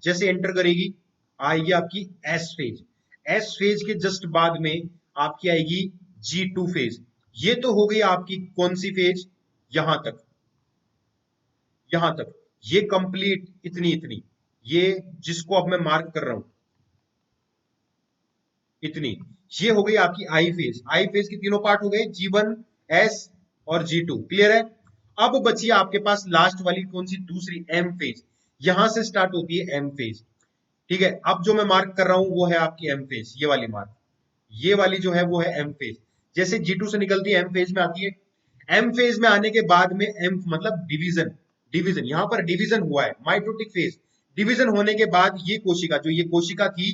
जैसे एंटर करेगी, आएगी आपकी एस फेज। एस फेज के जस्ट बाद में आपकी आएगी G2 फेज। ये तो हो गई आपकी कौन सी फेज, यहां तक, यहां तक ये कंप्लीट, इतनी इतनी, ये जिसको अब मैं मार्क कर रहा हूं, इतनी, ये हो गई आपकी आई फेज। आई फेज के तीनों पार्ट हो गए, G1, S और G2। क्लियर है? अब बची आपके पास लास्ट वाली कौन सी, दूसरी एम फेज। यहां से स्टार्ट होती है एम फेज। ठीक है, अब जो मैं मार्क कर रहा हूं वो है आपकी एम फेज, ये वाली मार्क, ये वाली जो है वो है एम फेज। जैसे G2 से निकलती है एम फेज में आती है, एम फेज में आने के बाद में एम मतलब डिवीजन, डिवीजन यहां पर डिवीजन हुआ है, माइटोटिक फेज। डिवीजन होने के बाद ये कोशिका, जो ये कोशिका थी,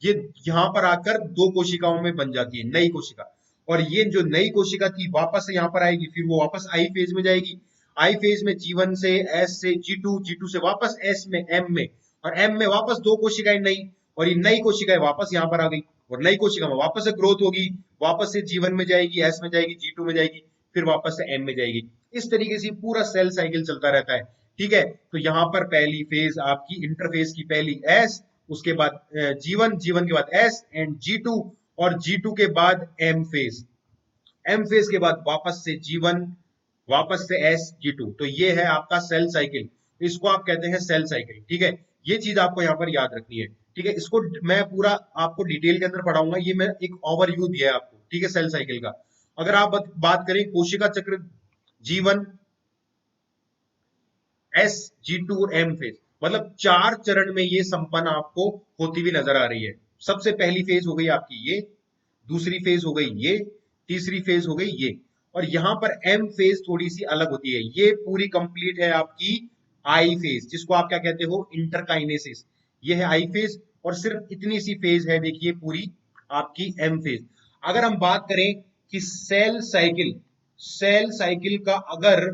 ये यहां पर आकर दो कोशिकाओं में बन जाती है, नई कोशिका। और ये जो नई कोशिका थी वापस से यहां पर आएगी, फिर वो वापस आई फेज में जाएगी। आई फेज में G1 से, S से G2, G2 से वापस S में, M में, और M में वापस दो कोशिकाएं नई, और ये नई कोशिकाएं वापस यहां पर आ गई, और नई कोशिका में वापस से ग्रोथ होगी, वापस से G1 में जाएगी, S में जाएगी, G2 में जाएगी, फिर वापस से M में जाएगी। इस तरीके से पूरा सेल साइकिल चलता रहता है। ठीक है, तो यहां पर पहली फेज आपकी इंटरफेज की पहली S, उसके बाद G1, G1 के बाद S एंड G2, और G2 के बाद M फेज, M फेज के बाद वापस से G1, वापस से S, G2। तो ये है आपका सेल साइकिल, इसको आप कहते हैं सेल साइकिल। ठीक है, ये चीज आपको यहाँ पर याद रखनी है। ठीक है, इसको मैं पूरा आपको डिटेल के अंदर पढ़ाऊंगा, ये मैं एक ओवरव्यू दिया है आपको, ठीक है, सेल साइकिल का। अगर आप बात करें कोशिका चक्र, G1, S, G2 और M फेज, मतलब चार चरण में ये संपन्न आपको होती हुई नजर आ रही है। सबसे पहली फेज हो गई आपकी ये, दूसरी फेज हो गई ये, तीसरी फेज हो गई ये, और यहां पर एम फेज थोड़ी सी अलग होती है। ये पूरी कंप्लीट है आपकी आई फेज, जिसको आप क्या कहते हो, इंटरकाइनेसिस। ये है आई फेज, और सिर्फ इतनी सी फेज है देखिए पूरी आपकी एम फेज। अगर हम बात करें कि सेल साइकिल का अगर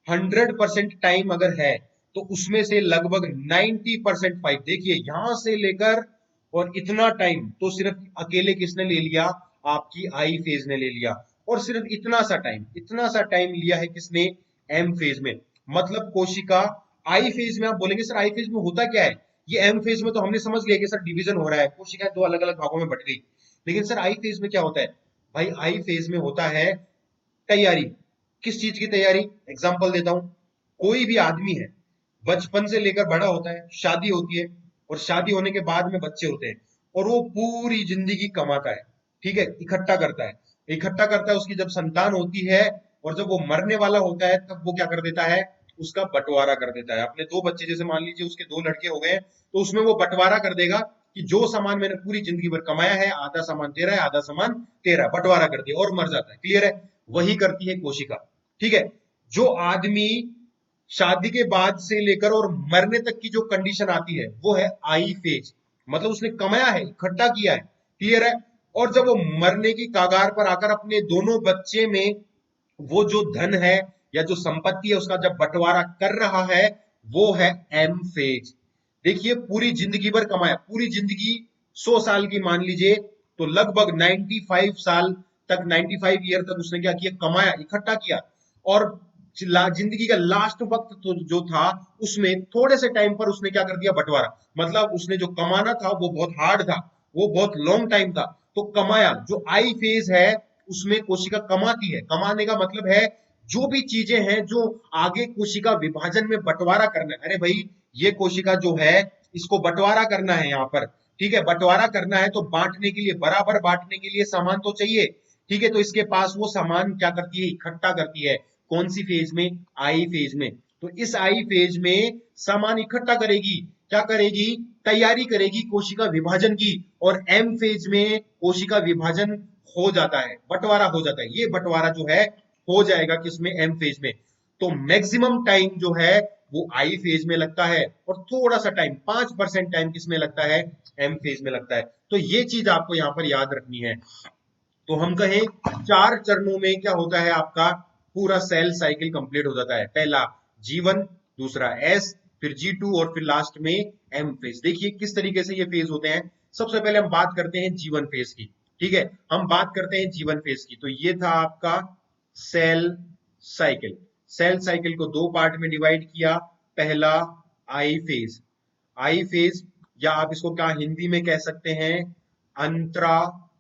100% टाइम अगर है, तो उसमें से लगभग 90% फाइव, देखिए यहां से लेकर और इतना टाइम तो सिर्फ अकेले किसने ले लिया, आपकी आई फेज ने ले लिया। और सिर्फ इतना सा टाइम लिया है किसने, एम फेज में। मतलब कोशिका आई फेज में, आप बोलेंगे सर आई फेज में होता क्या है, ये एम फेज में तो हमने समझ लिया कि सर डिवीजन हो रहा है, कोशिका दो अलग अलग भागों में बट गई, लेकिन सर आई फेज में क्या होता है, भाई आई फेज में होता है तैयारी। किस चीज की तैयारी, एग्जाम्पल देता हूं, कोई भी आदमी है, बचपन से लेकर बड़ा होता है, शादी होती है, और शादी होने के बाद में बच्चे होते हैं, और वो पूरी जिंदगी कमाता है, ठीक है, इकट्ठा करता है, इकट्ठा करता है, उसकी जब संतान होती है और जब वो मरने वाला होता है, तब वो क्या कर देता है, उसका बंटवारा कर देता है। अपने दो बच्चे, जैसे मान लीजिए उसके दो लड़के हो गए, तो उसमें वो बंटवारा कर देगा कि जो सामान मैंने पूरी जिंदगी भर कमाया है, आधा सामान तेरा है, आधा सामान तेरा है, बंटवारा कर दिया और मर जाता है। क्लियर है? वही करती है कोशिका। ठीक है, जो आदमी शादी के बाद से लेकर और मरने तक की जो कंडीशन आती है, वो है आई फेज, मतलब उसने कमाया है, इकट्ठा किया है। क्लियर है? और जब वो मरने की कागार पर आकर अपने दोनों बच्चे में वो जो धन है या जो संपत्ति है उसका जब बंटवारा कर रहा है, वो है एम फेज। देखिए पूरी जिंदगी भर कमाया, पूरी जिंदगी 100 साल की मान लीजिए, तो लगभग 95 साल तक, 95 ईयर तक उसने क्या किया, कमाया, इकट्ठा किया। और जिंदगी का लास्ट वक्त तो जो था, उसमें थोड़े से टाइम पर उसने क्या कर दिया, बंटवारा। मतलब उसने जो कमाना था वो बहुत हार्ड था, वो बहुत लॉन्ग टाइम था, तो कमाया। जो आई फेज है उसमें कोशिका कमाती है। कमाने का मतलब है जो भी चीजें हैं जो आगे कोशिका विभाजन में बंटवारा करना है। अरे भाई, ये कोशिका जो है इसको बंटवारा करना है यहाँ पर, ठीक है, बंटवारा करना है, तो बांटने के लिए, बराबर बांटने के लिए सामान तो चाहिए, ठीक है। तो इसके पास वो सामान क्या करती है, इकट्ठा करती है। कौन सी फेज में, आई फेज में। तो इस आई फेज में सामान इकट्ठा करेगी, क्या करेगी, तैयारी करेगी कोशिका विभाजन की। और एम फेज में कोशिका विभाजन हो जाता है, बंटवारा हो जाता है। ये बंटवारा जो है हो जाएगा किसमें, एम फेज में। तो मैक्सिमम टाइम जो है वो आई फेज में लगता है, और थोड़ा सा टाइम, 5% टाइम किसमें लगता है, एम फेज में लगता है। तो ये चीज आपको यहां पर याद रखनी है। तो हम कहें 4 चरणों में क्या होता है, आपका पूरा सेल साइकिल कंप्लीट हो जाता है। पहला जीवन, दूसरा एस, फिर G2, और फिर लास्ट में एम फेज। देखिए किस तरीके से ये फेज होते हैं। सबसे पहले हम बात करते हैं जीवन फेज की, ठीक है। हम बात करते हैं जीवन फेज की। तो ये था आपका सेल साइकिल। सेल साइकिल को दो पार्ट में डिवाइड किया। पहला आई फेज, आई फेज, या आप इसको क्या हिंदी में कह सकते हैं, अंतरा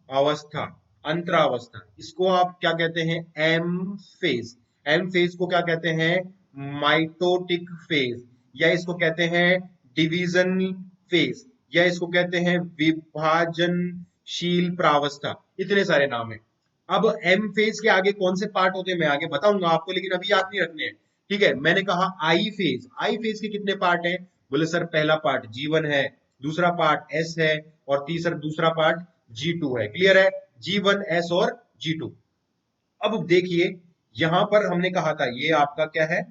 अवस्था, अंतरावस्था। इसको आप क्या कहते हैं, एम फेज। एम फेज को क्या कहते हैं, माइटोटिक फेज, या इसको कहते हैं डिवीजन फेज, या इसको कहते हैं विभाजनशील प्रावस्था। इतने सारे नाम है। अब एम फेज के आगे कौन से पार्ट होते हैं मैं आगे बताऊंगा आपको, लेकिन अभी याद नहीं रखने हैं, ठीक है। मैंने कहा आई फेज, आई फेज के कितने पार्ट हैं, बोले सर पहला पार्ट जीवन है, दूसरा पार्ट एस है, और तीसरा दूसरा पार्ट G2 है। क्लियर है, G1, S और G2। अब देखिए यहां पर हमने कहा था ये आपका क्या है,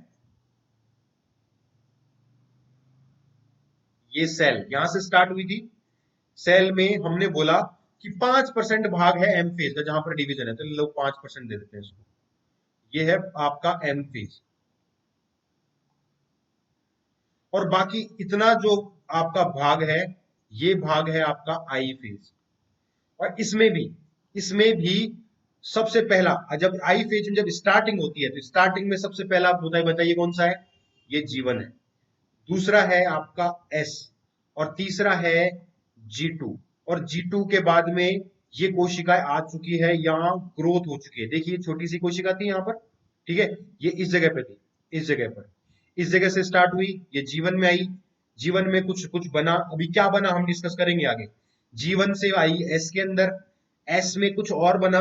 ये सेल यहां से स्टार्ट हुई थी। सेल में हमने बोला कि 5% भाग है एम फेज का, जहां पर डिवीजन है, तो लोग 5% दे देते हैं इसको। ये है आपका एम फेज, और बाकी इतना जो आपका भाग है, ये भाग है आपका आई फेज। और इसमें भी सबसे पहला, जब आई फेज में जब स्टार्टिंग होती है, तो स्टार्टिंग में सबसे पहला होता है, बताइए कौन सा है, ये जीवन है। दूसरा है आपका एस, और तीसरा है G2। और G2 के बाद में ये कोशिकाएं आ चुकी है, यहाँ ग्रोथ हो चुकी है। देखिए छोटी सी कोशिका थी यहाँ पर, ठीक है, ये इस जगह पे थी, इस जगह पर, इस जगह से स्टार्ट हुई, ये जीवन में आई। जीवन में कुछ कुछ बना, अभी क्या बना हम डिस्कस करेंगे आगे। जीवन से आई एस के अंदर, एस में कुछ और बना,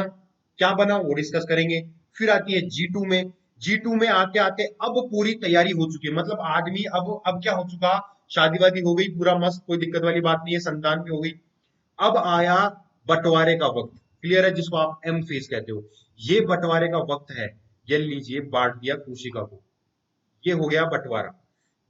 क्या बना वो डिस्कस करेंगे। फिर आती है G2 में, G2 में आते आते अब पूरी तैयारी हो चुकी है, मतलब आदमी अब क्या हो चुका, शादी वादी हो गई, पूरा मस्त, कोई दिक्कत वाली बात नहीं है, संतान भी हो गई। अब आया बंटवारे का वक्त। क्लियर है, जिसको आप एम फेज कहते हो, ये बंटवारे का वक्त है। ये लीजिए, बांट दिया कोशिका को, ये हो गया बंटवारा।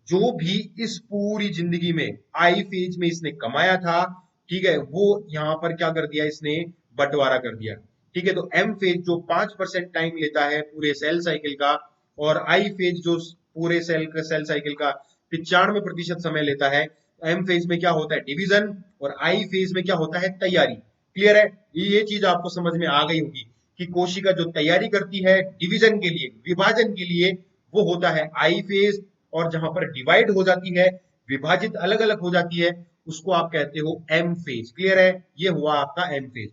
जो भी इस पूरी जिंदगी में आई फेज में इसने कमाया था, ठीक है, वो यहां पर क्या कर दिया, इसने बंटवारा कर दिया। ठीक है, तो एम फेज जो 5% टाइम लेता है पूरे सेल साइकिल का, और आई फेज जो पूरे सेल साइकिल का 95% समय लेता है। एम फेज में क्या होता है, डिवीजन, और आई फेज में क्या होता है, तैयारी। क्लियर है, ये चीज आपको समझ में आ गई होगी कि कोशिका जो तैयारी करती है डिवीजन के लिए, विभाजन के लिए, वो होता है आई फेज। और जहां पर डिवाइड हो जाती है, विभाजित अलग अलग हो जाती है, उसको आप कहते हो एम फेज। क्लियर है, ये हुआ आपका एम फेज।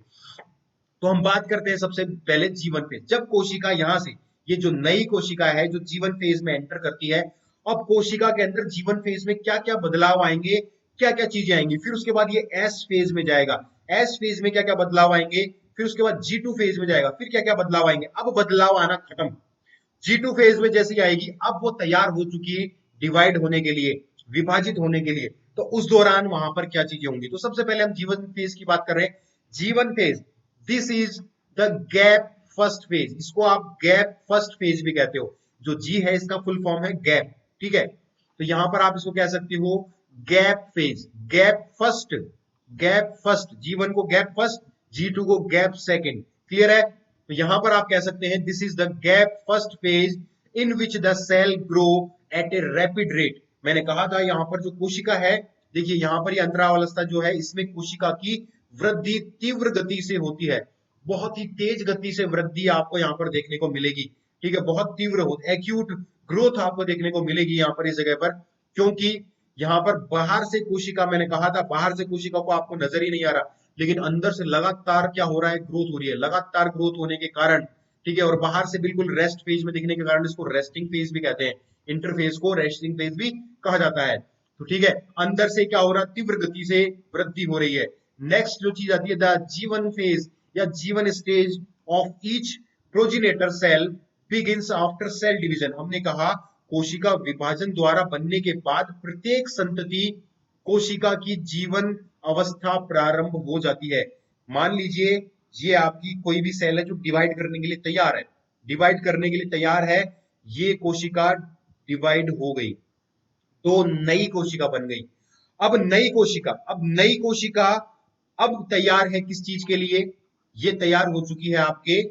तो हम बात करते हैं सबसे पहले जीवन फेज। जब कोशिका यहां से, ये जो नई कोशिका है जो जीवन फेज में एंटर करती है, अब कोशिका के अंदर जीवन फेज में क्या क्या बदलाव आएंगे, क्या क्या चीजें आएंगी। फिर उसके बाद ये एस फेज में जाएगा, एस फेज में क्या क्या बदलाव आएंगे। फिर उसके बाद G2 फेज में जाएगा, फिर क्या क्या बदलाव आएंगे। अब बदलाव आना खत्म, G2 फेज में जैसी आएगी, अब वो तैयार हो चुकी है डिवाइड होने के लिए, विभाजित होने के लिए। तो उस दौरान वहां पर क्या चीजें होंगी। तो सबसे पहले हम जीवन फेज की बात कर रहे हैं। जीवन phase, this is the gap first phase, इसको आप गैप फर्स्ट फेज भी कहते हो। जो जी है इसका फुल फॉर्म है गैप, ठीक है। तो यहां पर आप इसको कह सकते हो gap phase, gap first, gap first, जीवन को गैप फर्स्ट, G2 को गैप सेकंड। क्लियर है, तो यहां पर आप कह सकते हैं this is the gap first phase in which the cell grow at a rapid rate. मैंने कहा था यहां पर जो कोशिका है देखिए यहाँ पर ये अंतरावस्था जो है इसमें कोशिका की वृद्धि तीव्र गति से होती है, बहुत ही तेज गति से वृद्धि आपको यहाँ पर देखने को मिलेगी। ठीक है, बहुत तीव्र हो, एक्यूट ग्रोथ आपको देखने को मिलेगी यहाँ पर इस जगह पर, क्योंकि यहाँ पर बाहर से कोशिका, मैंने कहा था बाहर से कोशिका को आपको नजर ही नहीं आ रहा, लेकिन अंदर से लगातार क्या हो रहा है, ग्रोथ हो रही है। लगातार ग्रोथ होने के कारण, ठीक है, और बाहर से बिल्कुल रेस्ट फेज में दिखने के कारण इसको रेस्टिंग फेज भी कहते हैं, इंटरफेज को रेस्टिंग फेज भी कहा जाता है। तो ठीक है, अंदर से क्या हो रहा है, तीव्र गति से वृद्धि हो रही है। नेक्स्ट जो चीज आती है, द जीवन फेज या जीवन stage of each progenitor cell begins after cell division. हमने कहा कोशिका विभाजन द्वारा बनने के बाद प्रत्येक संतति कोशिका की जीवन अवस्था प्रारंभ हो जाती है। मान लीजिए ये आपकी कोई भी सेल है जो डिवाइड करने के लिए तैयार है, डिवाइड करने के लिए तैयार है, ये कोशिका डिवाइड हो गई तो नई कोशिका बन गई। अब नई कोशिका अब तैयार है किस चीज के लिए, ये तैयार हो चुकी है आपके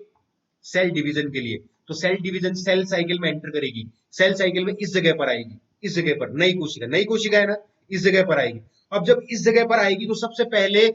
सेल डिवीजन के लिए। तो सेल डिवीजन सेल साइकिल में एंटर करेगी, सेल साइकिल में इस जगह पर आएगी, इस जगह पर नई कोशिका है ना, इस जगह पर आएगी। अब जब इस जगह पर आएगी तो सबसे पहले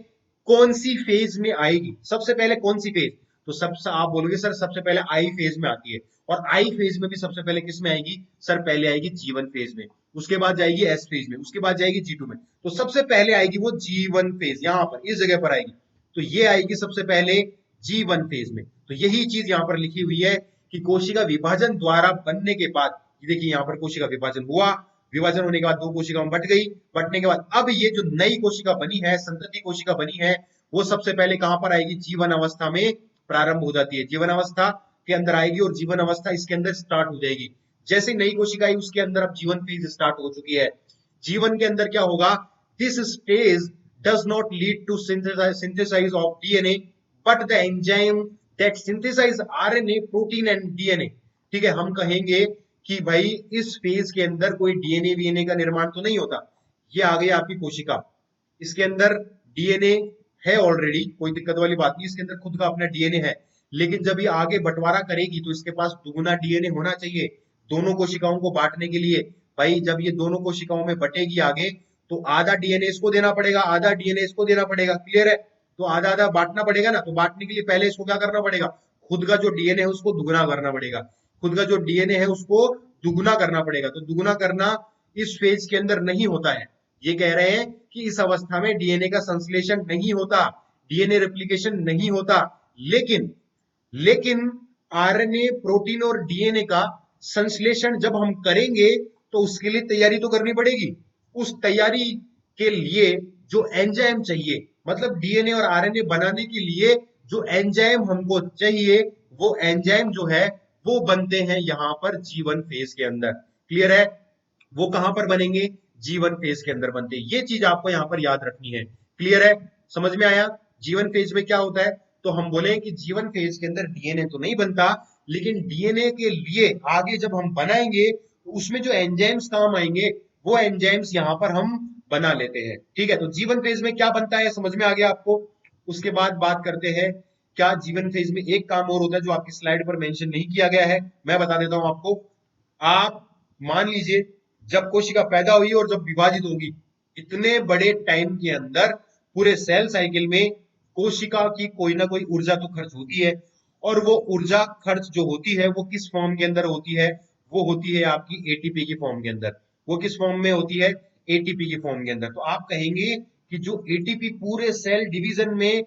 कौन सी फेज में आएगी, सबसे पहले कौन सी फेज, तो सबसे आप बोलोगे सर सबसे पहले आई फेज में आती है, और आई फेज में भी सबसे पहले किस में आएगी, सर पहले आएगी जीवन फेज में, उसके बाद जाएगी एस फेज में, उसके बाद जाएगी जी टू में। तो सबसे पहले आएगी वो जीवन फेज, यहां पर इस जगह पर आएगी, तो ये आएगी सबसे पहले जीवन फेज में। तो यही चीज यहां पर लिखी हुई है कि कोशिका विभाजन द्वारा बनने के बाद, देखिए यहां पर कोशिका विभाजन हुआ, विभाजन होने के बाद दो कोशिका में बट गई, बटने के बाद अब ये जो नई कोशिका बनी है, संतति कोशिका बनी है, वो सबसे पहले कहां पर आएगी, जीवन अवस्था में प्रारंभ हो जाती है, जीवन अवस्था के अंदर आएगी और जीवन अवस्था इसके अंदर स्टार्ट हो जाएगी। जैसे नई कोशिका आई उसके अंदर अब जीवन फेज स्टार्ट हो चुकी है। जीवन के अंदर क्या होगा, this stage does not lead to synthesise of DNA but the enzyme that synthesise RNA protein and DNA. ठीक है, हम कहेंगे कि भाई इस फेज के अंदर कोई डीएनए वीएनए का निर्माण तो नहीं होता। ये आ गई आपकी कोशिका, इसके अंदर डीएनए है ऑलरेडी, कोई दिक्कत वाली बात नहीं, इसके अंदर खुद का अपना डीएनए है, लेकिन जब ये आगे बंटवारा करेगी तो इसके पास दुगुना डीएनए होना चाहिए दोनों कोशिकाओं को बांटने के लिए। भाई जब ये दोनों कोशिकाओं में बटेगी आगे, तो आधा डीएनए इसको देना पड़ेगा, आधा डीएनए इसको देना पड़ेगा, क्लियर है। तो आधा आधा बांटना पड़ेगा ना, तो बांटने के लिए पहले इसको क्या करना पड़ेगा, खुद का जो डीएनए है उसको दुगुना करना पड़ेगा, खुद का जो डीएनए है उसको दुगुना करना पड़ेगा। तो दुगुना करना इस फेज के अंदर नहीं होता है। ये कह रहे हैं कि इस अवस्था में डीएनए का संश्लेषण नहीं होता, डीएनए रेप्लिकेशन नहीं होता, लेकिन लेकिन आरएनए प्रोटीन और डीएनए का संश्लेषण जब हम करेंगे तो उसके लिए तैयारी तो करनी पड़ेगी। उस तैयारी के लिए जो एंजाइम चाहिए, मतलब डीएनए और आरएनए बनाने के लिए जो एंजाइम हमको चाहिए, वो एंजाइम जो है वो बनते हैं यहां पर जीवन फेज के अंदर, क्लियर है। वो कहां पर बनेंगे, जीवन फेज के अंदर बनते हैं। ये चीज आपको यहां पर याद रखनी है, क्लियर है, समझ में आया। जीवन फेज में क्या होता है, तो हम बोले कि जीवन फेज के अंदर डीएनए तो नहीं बनता, लेकिन डीएनए के लिए आगे जब हम बनाएंगे तो उसमें जो एंजाइम्स काम आएंगे वो एंजाइम्स यहां पर हम बना लेते हैं। ठीक है, तो जीवन फेज में क्या बनता है समझ में आ गया आपको। उसके बाद बात करते हैं, क्या जीवन फेज में एक काम और होता है जो आपकी स्लाइड पर मेंशन नहीं किया गया है, मैं बता देता हूं आपको। आप मान लीजिए जब कोशिका पैदा हुई और जब विभाजित होगी, इतने बड़े टाइम के अंदर पूरे सेल साइकिल में कोशिका की कोई ना कोई ऊर्जा तो खर्च होती है, और वो ऊर्जा खर्च जो होती है वो किस फॉर्म के अंदर होती है, वो होती है आपकी एटीपी की फॉर्म के अंदर। वो किस फॉर्म में होती है, एटीपी की फॉर्म के अंदर। तो आप कहेंगे कि जो एटीपी पूरे सेल डिवीजन में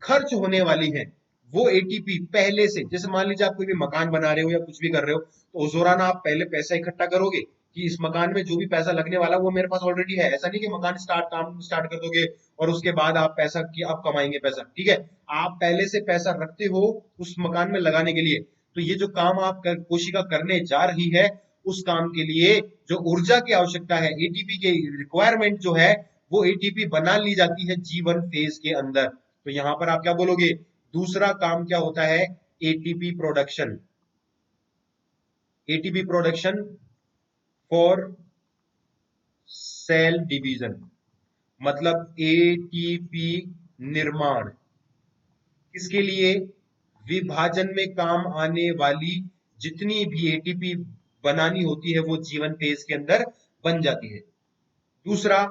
खर्च होने वाली है, वो एटीपी पहले से, जैसे मान लीजिए आप कोई भी मकान बना रहे हो या कुछ भी कर रहे हो, तो उस दौरान आप पहले पैसा इकट्ठा करोगे कि इस मकान में जो भी पैसा लगने वाला वो मेरे पास ऑलरेडी है। ऐसा नहीं कि मकान काम स्टार्ट कर दोगे और उसके बाद आप पैसा की आप कमाएंगे पैसा, ठीक है। आप पहले से पैसा रखते हो उस मकान में लगाने के लिए। तो ये जो काम आप कोशिका करने जा रही है, उस काम के लिए जो ऊर्जा की आवश्यकता है, एटीपी की रिक्वायरमेंट जो है, वो एटीपी बना ली जाती है जीवन फेज के अंदर। तो यहां पर आप क्या बोलोगे, दूसरा काम क्या होता है, ATP production. ATP production for sale division, मतलब एटीपी निर्माण किसके लिए, विभाजन में काम आने वाली जितनी भी एटीपी बनानी होती है वो जीवन फेज के अंदर बन जाती है। दूसरा,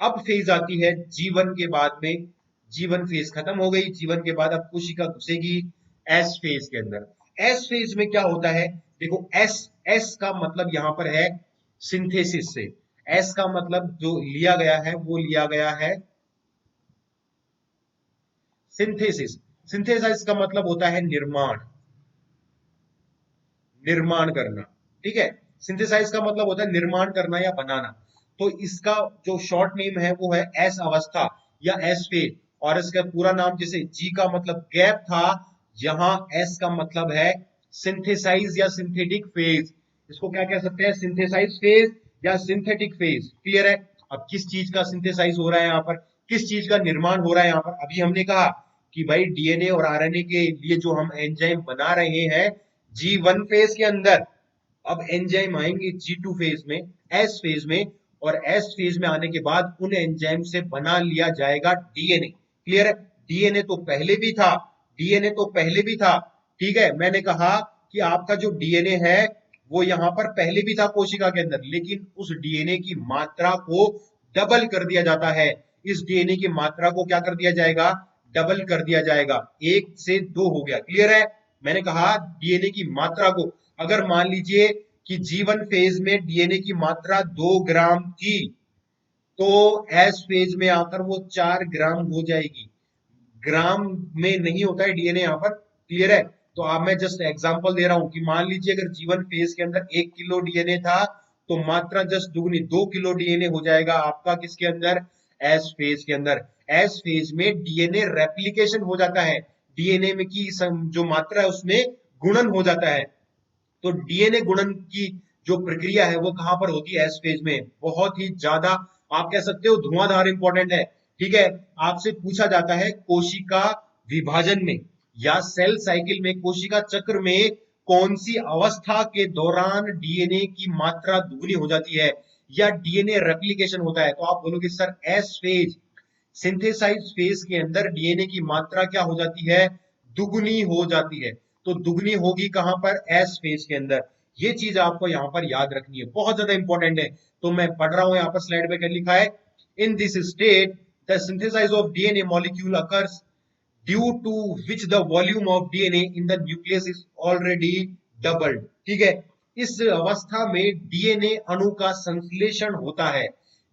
अब फेज आती है जीवन के बाद में, जीवन फेज खत्म हो गई, जीवन के बाद अब कोशिका घुसेगी एस फेज के अंदर। एस फेज में क्या होता है, देखो एस, एस का मतलब यहां पर है सिंथेसिस से, एस का मतलब जो लिया गया है वो लिया गया है सिंथेसिस। सिंथेसाइज का मतलब होता है निर्माण, निर्माण करना, ठीक है। सिंथेसाइज का मतलब होता है निर्माण करना या बनाना। तो इसका जो शॉर्ट नेम है वो है एस अवस्था या एस फेज, और इसका पूरा नाम जैसे जी का मतलब गैप था, यहां एस का मतलब है सिंथेसाइज या सिंथेटिक फेज। इसको क्या कह सकते हैं, सिंथेसाइज फेज या सिंथेटिक फेज। क्लियर है। अब किस चीज का सिंथेसाइज हो रहा है यहाँ पर, किस चीज का निर्माण हो रहा है यहाँ पर, अभी हमने कहा कि भाई डीएनए और आरएनए के लिए जो हम एंजाइम बना रहे हैं G1 फेज के अंदर, अब एंजाइम आएंगे G2 फेज में, एस फेज में, और एस फेज में आने के बाद उन एंजाइम से बना लिया जाएगा डीएनए। क्लियर है। डीएनए तो पहले भी था, डीएनए तो पहले भी था, ठीक है। मैंने कहा कि आपका जो डीएनए है वो यहां पर पहले भी था कोशिका के अंदर, लेकिन उस डीएनए की मात्रा को डबल कर दिया जाता है। इस डीएनए की मात्रा को क्या कर दिया जाएगा, डबल कर दिया जाएगा, 1 से 2 हो गया। क्लियर है। मैंने कहा डीएनए की मात्रा को, अगर मान लीजिए कि जीवन फेज में डीएनए की मात्रा 2 ग्राम थी, तो एस फेज में आकर वो 4 ग्राम हो जाएगी। ग्राम में नहीं होता है डीएनए यहाँ पर। क्लियर है। तो आप, मैं जस्ट एग्जांपल दे रहा हूं कि मान लीजिए अगर जीवन फेज के अंदर 1 किलो डीएनए था, तो मात्रा जस्ट दुगनी 2 किलो डीएनए हो जाएगा आपका किसके अंदर, एस फेज के अंदर। एस फेज में डीएनए रेप्लिकेशन हो जाता है, डीएनए में की जो मात्रा है उसमें गुणन हो जाता है। तो डीएनए गुणन की जो प्रक्रिया है वो कहां पर होती है, एस फेज में। बहुत ही ज्यादा आप कह सकते हो धुआंधार इंपॉर्टेंट है, ठीक है। आपसे पूछा जाता है कोशिका विभाजन में या सेल साइकिल में, कोशिका चक्र में कौन सी अवस्था के दौरान डीएनए की मात्रा दुगनी हो जाती है या डीएनए रेप्लिकेशन होता है। तो आप बोलोगे sir S phase, synthesise phase के अंदर डीएनए की मात्रा क्या हो जाती है, दुगनी हो जाती है। तो दुगनी होगी कहां पर, एस फेज के अंदर। ये चीज आपको यहां पर याद रखनी है, बहुत ज्यादा इंपॉर्टेंट है। तो मैं पढ़ रहा हूं यहां पर स्लाइड पे क्या लिखा है, in this state the synthesise of DNA molecule occurs due to which the volume of DNA in the nucleus is already doubled. ठीक है। इस अवस्था में डीएनए अणु का संश्लेषण होता है,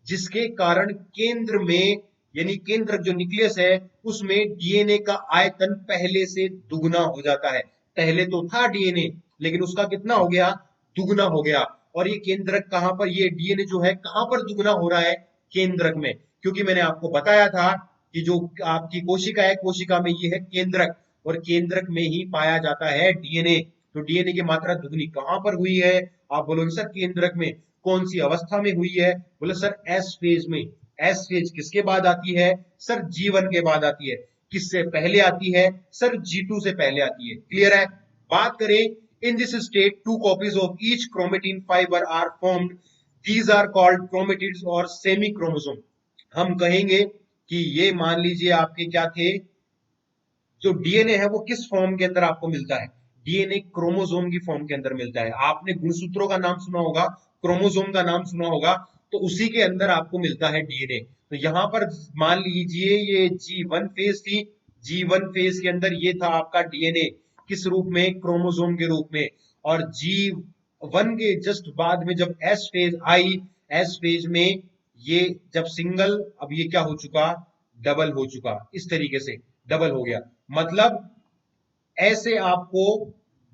जिसके कारण केंद्र में, यानी केंद्र जो न्यूक्लियस है उसमें डीएनए का आयतन पहले से दुगना हो जाता है। पहले तो था डीएनए, लेकिन उसका कितना हो गया, दुगना हो गया। और ये केंद्रक कहां पर, ये डीएनए जो है कहां पर दुगना हो रहा है, केंद्रक में। क्योंकि मैंने आपको बताया था कि जो आपकी कोशिका है, कोशिका में ये है केंद्रक, और केंद्रक में ही पाया जाता है डीएनए। तो डीएनए की मात्रा दुगनी कहां पर हुई है, आप बोलोगे सर केंद्रक में। कौन सी अवस्था में हुई है, बोले सर एस फेज में। एस फेज किसके बाद आती है, सर जीवन के बाद आती है। किससे पहले आती है, सर G2 से पहले आती है। क्लियर है। बात करें, in this state 2 copies of each chromatin fibre are formed, these are called chromatids और सेमी क्रोमोसोम। हम कहेंगे कि ये मान लीजिए आपके क्या थे, जो डीएनए है वो किस फॉर्म के अंदर आपको मिलता है, डीएनए क्रोमोसोम की फॉर्म के अंदर मिलता है। आपने गुणसूत्रों का नाम सुना होगा, क्रोमोसोम का नाम सुना होगा, तो उसी के अंदर आपको मिलता है डीएनए। तो यहां पर मान लीजिए ये G1 फेज थी, G1 फेज के अंदर ये था आपका डीएनए, किस रूप में, क्रोमोसोम के रूप में। और G1 के जस्ट बाद में जब S phase I, S phase में ये जब सिंगल, अब ये क्या हो चुका, डबल हो चुका, इस तरीके से डबल हो गया। मतलब ऐसे आपको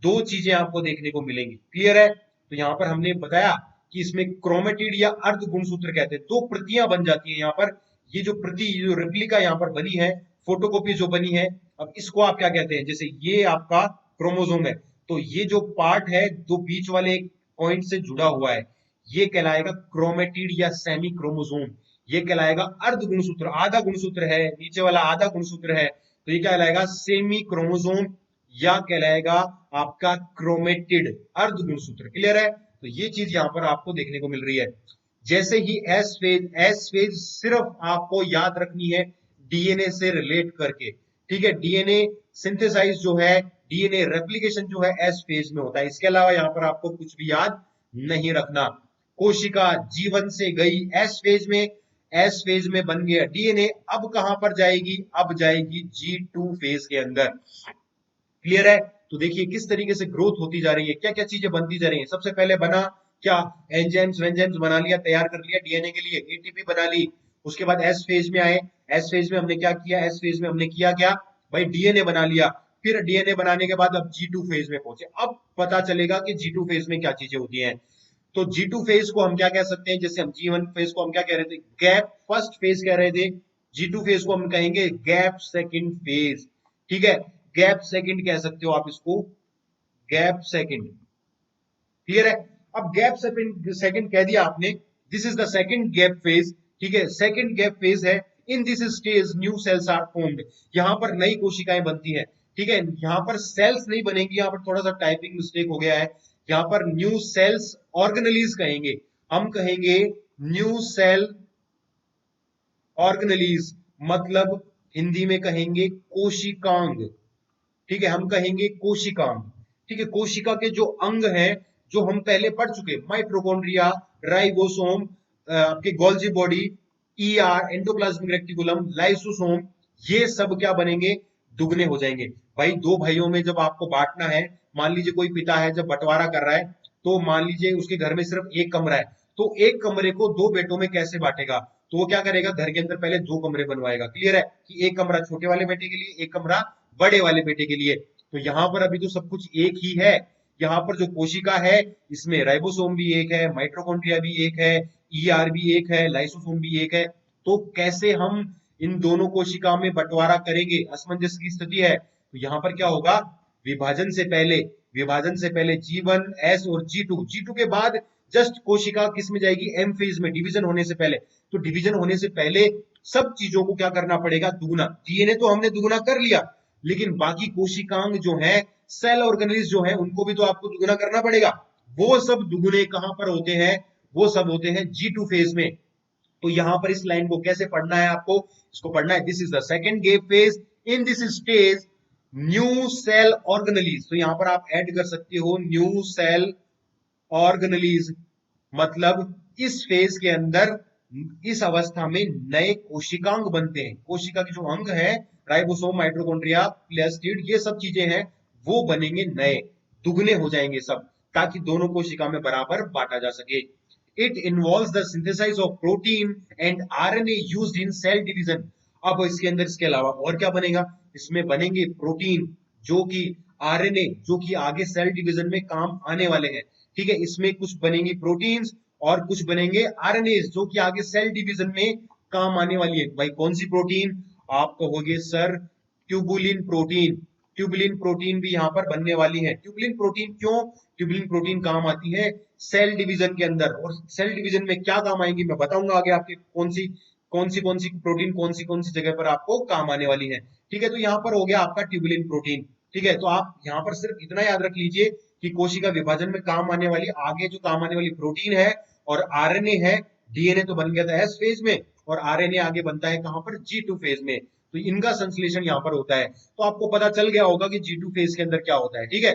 दो चीजें आपको देखने को मिलेंगी। क्लियर है। तो यहां पर हमने बताया कि इसमें क्रोमेटिड या अर्ध गुणसूत्र कहते हैं, दो प्रतियां बन जाती हैं यहां पर। ये जो प्रति, जो रेप्लिका यहां पर बनी है, फोटोकॉपी जो बनी है, अब इसको आप क्या कहते हैं, जैसे ये आपका क्रोमोसोम है, तो ये जो पार्ट है दो बीच वाले पॉइंट से जुड़ा हुआ है, ये कहलाएगा क्रोमेटिड या सेमी क्रोमोसोम। ये कहलाएगा अर्ध गुणसूत्र, आधा गुणसूत्र है, नीचे वाला आधा गुणसूत्र है, तो ये क्या कहलाएगा, सेमी क्रोमोसोम, या कहलाएगा आपका क्रोमेटिड, अर्ध गुणसूत्र। क्लियर है। तो ये चीज यहां पर आपको देखने को मिल रही है। जैसे ही एस फेज, एस फेज सिर्फ आपको याद रखनी है डीएनए से रिलेट करके। ठीक है। डीएनए सिंथेसाइज जो है, डीएनए रेप्लिकेशन जो है एस फेज में होता है। इसके अलावा यहां पर आपको कुछ भी याद नहीं रखना। कोशिका जीवन से गई एस फेज में, एस फेज में बन गया डीएनए, अब कहां पर जाएगी, अब जाएगी G2 फेज के अंदर। क्लियर है? तो देखिए किस तरीके से ग्रोथ होती जा रही है, क्या क्या चीजें बनती जा रही है। सबसे पहले बना क्या, एंजाइम्स वेंजाइम्स बना लिया, तैयार कर लिया डीएनए के लिए, एटीपी बना ली। उसके बाद एस फेज में आए, एस फेज में हमने क्या किया, एस फेज में हमने किया क्या भाई, डीएनए बना लिया। फिर डीएनए बनाने के बाद अब G2 फेज में पहुंचे। अब पता चलेगा कि G2 फेज में क्या चीजें होती हैं। तो G2 फेज को हम क्या कह सकते हैं, जैसे हम G1 फेज को हम क्या कह रहे थे, गैप फर्स्ट फेज कह रहे थे, G2 फेज को हम कहेंगे गैप सेकंड फेज। ठीक है, गैप सेकंड कह सकते हो आप इसको, गैप सेकंड। क्लियर है? अब गैप सेकंड सेकंड कह दिया आपने, this is the second gap phase. ठीक है, सेकंड गैप फेज है। In this stage new cells are formed, यहां पर नई कोशिकाएं बनती हैं। ठीक है, यहां पर सेल्स नहीं बनेंगी, यहां पर थोड़ा सा टाइपिंग मिस्टेक हो गया है, यहां पर न्यू सेल्स ऑर्गेनलीज कहेंगे, हम कहेंगे न्यू सेल ऑर्गेनलीज, मतलब हिंदी में कहेंगे कोशिकांग। ठीक है, हम कहेंगे कोशिकांग। ठीक है, कोशिका के जो अंग हैं, जो हम पहले पढ़ चुके, माइटोकॉन्ड्रिया, राइबोसोम, आपके Golgi body, ER endoplasmic reticulum, lysosome, ये सब क्या बनेंगे, दुगने हो जाएंगे। भाई दो भाइयों में जब आपको बांटना है, मान लीजिए कोई पिता है जब बंटवारा कर रहा है, तो मान लीजिए उसके घर में सिर्फ एक कमरा है, तो एक कमरे को दो बेटों में कैसे बांटेगा, तो वो क्या करेगा, घर के अंदर पहले दो कमरे बनवाएगा। क्लियर है, कि एक कमरा छोटे वाले बेटे के लिए, एक कमरा बड़े वाले बेटे के लिए। तो यहां पर अभी तो सब कुछ एक ही है, यहाँ पर जो कोशिका है इसमें राइबोसोम भी एक है, माइटोकॉन्ड्रिया भी एक है, ईआर भी एक है, लाइसोसोम भी एक है। तो कैसे हम इन दोनों कोशिका में बंटवारा करेंगे, असमंजस की स्थिति है। तो यहाँ पर क्या होगा, विभाजन से पहले, विभाजन से पहले G1 S और G2, G2 के बाद जस्ट कोशिका किस में जाएगी, एम फेज में, डिवीजन होने से पहले। तो डिवीजन होने से पहले सब चीजों को क्या करना पड़ेगा, दुगुना। डीएनए तो हमने दुगुना कर लिया, लेकिन बाकी कोशिकांग जो है, सेल ऑर्गेनल्स जो है, उनको भी तो आपको दुगुना करना पड़ेगा। वो सब दुगुने कहां पर होते हैं, वो सब होते हैं G2 फेज में। तो यहां पर इस लाइन को कैसे पढ़ना है आपको, इसको पढ़ना है, this is the second gap phase, in this stage new cell organelles. तो यहां पर आप ऐड कर सकते हो न्यू सेल ऑर्गेनलीज, मतलब इस फेज के अंदर, इस अवस्था में नए कोशिकांग बनते हैं। कोशिका के जो अंग है, राइबोसोम, माइटोकॉन्ड्रिया, प्लास्टिड, ये सब चीजें हैं, वो बनेंगे नए, दुगने हो जाएंगे सब, ताकि दोनों कोशिका में बराबर बांटा जा सके। It involves the synthesise of protein and RNA used in cell division. अब इसके अंदर इसके अलावा और क्या बनेगा, इसमें बनेंगे प्रोटीन, जो कि आरएनए, जो कि आगे सेल डिवीजन में काम आने वाले हैं। ठीक है, इसमें कुछ बनेंगी प्रोटीन्स और कुछ बनेंगे आरएनए, जो कि आगे सेल डिवीजन में काम आने वाली है। भाई कौन सी प्रोटीन, आप कहोगे sir tubulin protein. Tubulin protein भी यहां पर बनने वाली है। ट्यूबुलिन प्रोटीन क्यों, ट्यूबुलिन प्रोटीन काम आती है सेल डिवीजन के अंदर, और सेल डिवीजन में क्या काम आएंगी मैं बताऊंगा आगे, आपके कौन सी प्रोटीन कौन सी जगह पर आपको काम आने वाली है। ठीक है, तो यहां पर हो गया आपका ट्यूबुलिन प्रोटीन। ठीक है, तो आप यहां पर सिर्फ इतना याद रख लीजिए कि कोशिका विभाजन में काम आने वाली, आगे जो काम आने वाली प्रोटीन है और आरएनए है। डीएनए तो बन गया था एस फेज में, और आरएनए आगे बनता है कहां पर, G2 फेज में। तो इनका संश्लेषण यहां पर होता है। तो आपको पता चल गया होगा कि G2 फेज के अंदर क्या होता है। ठीक है,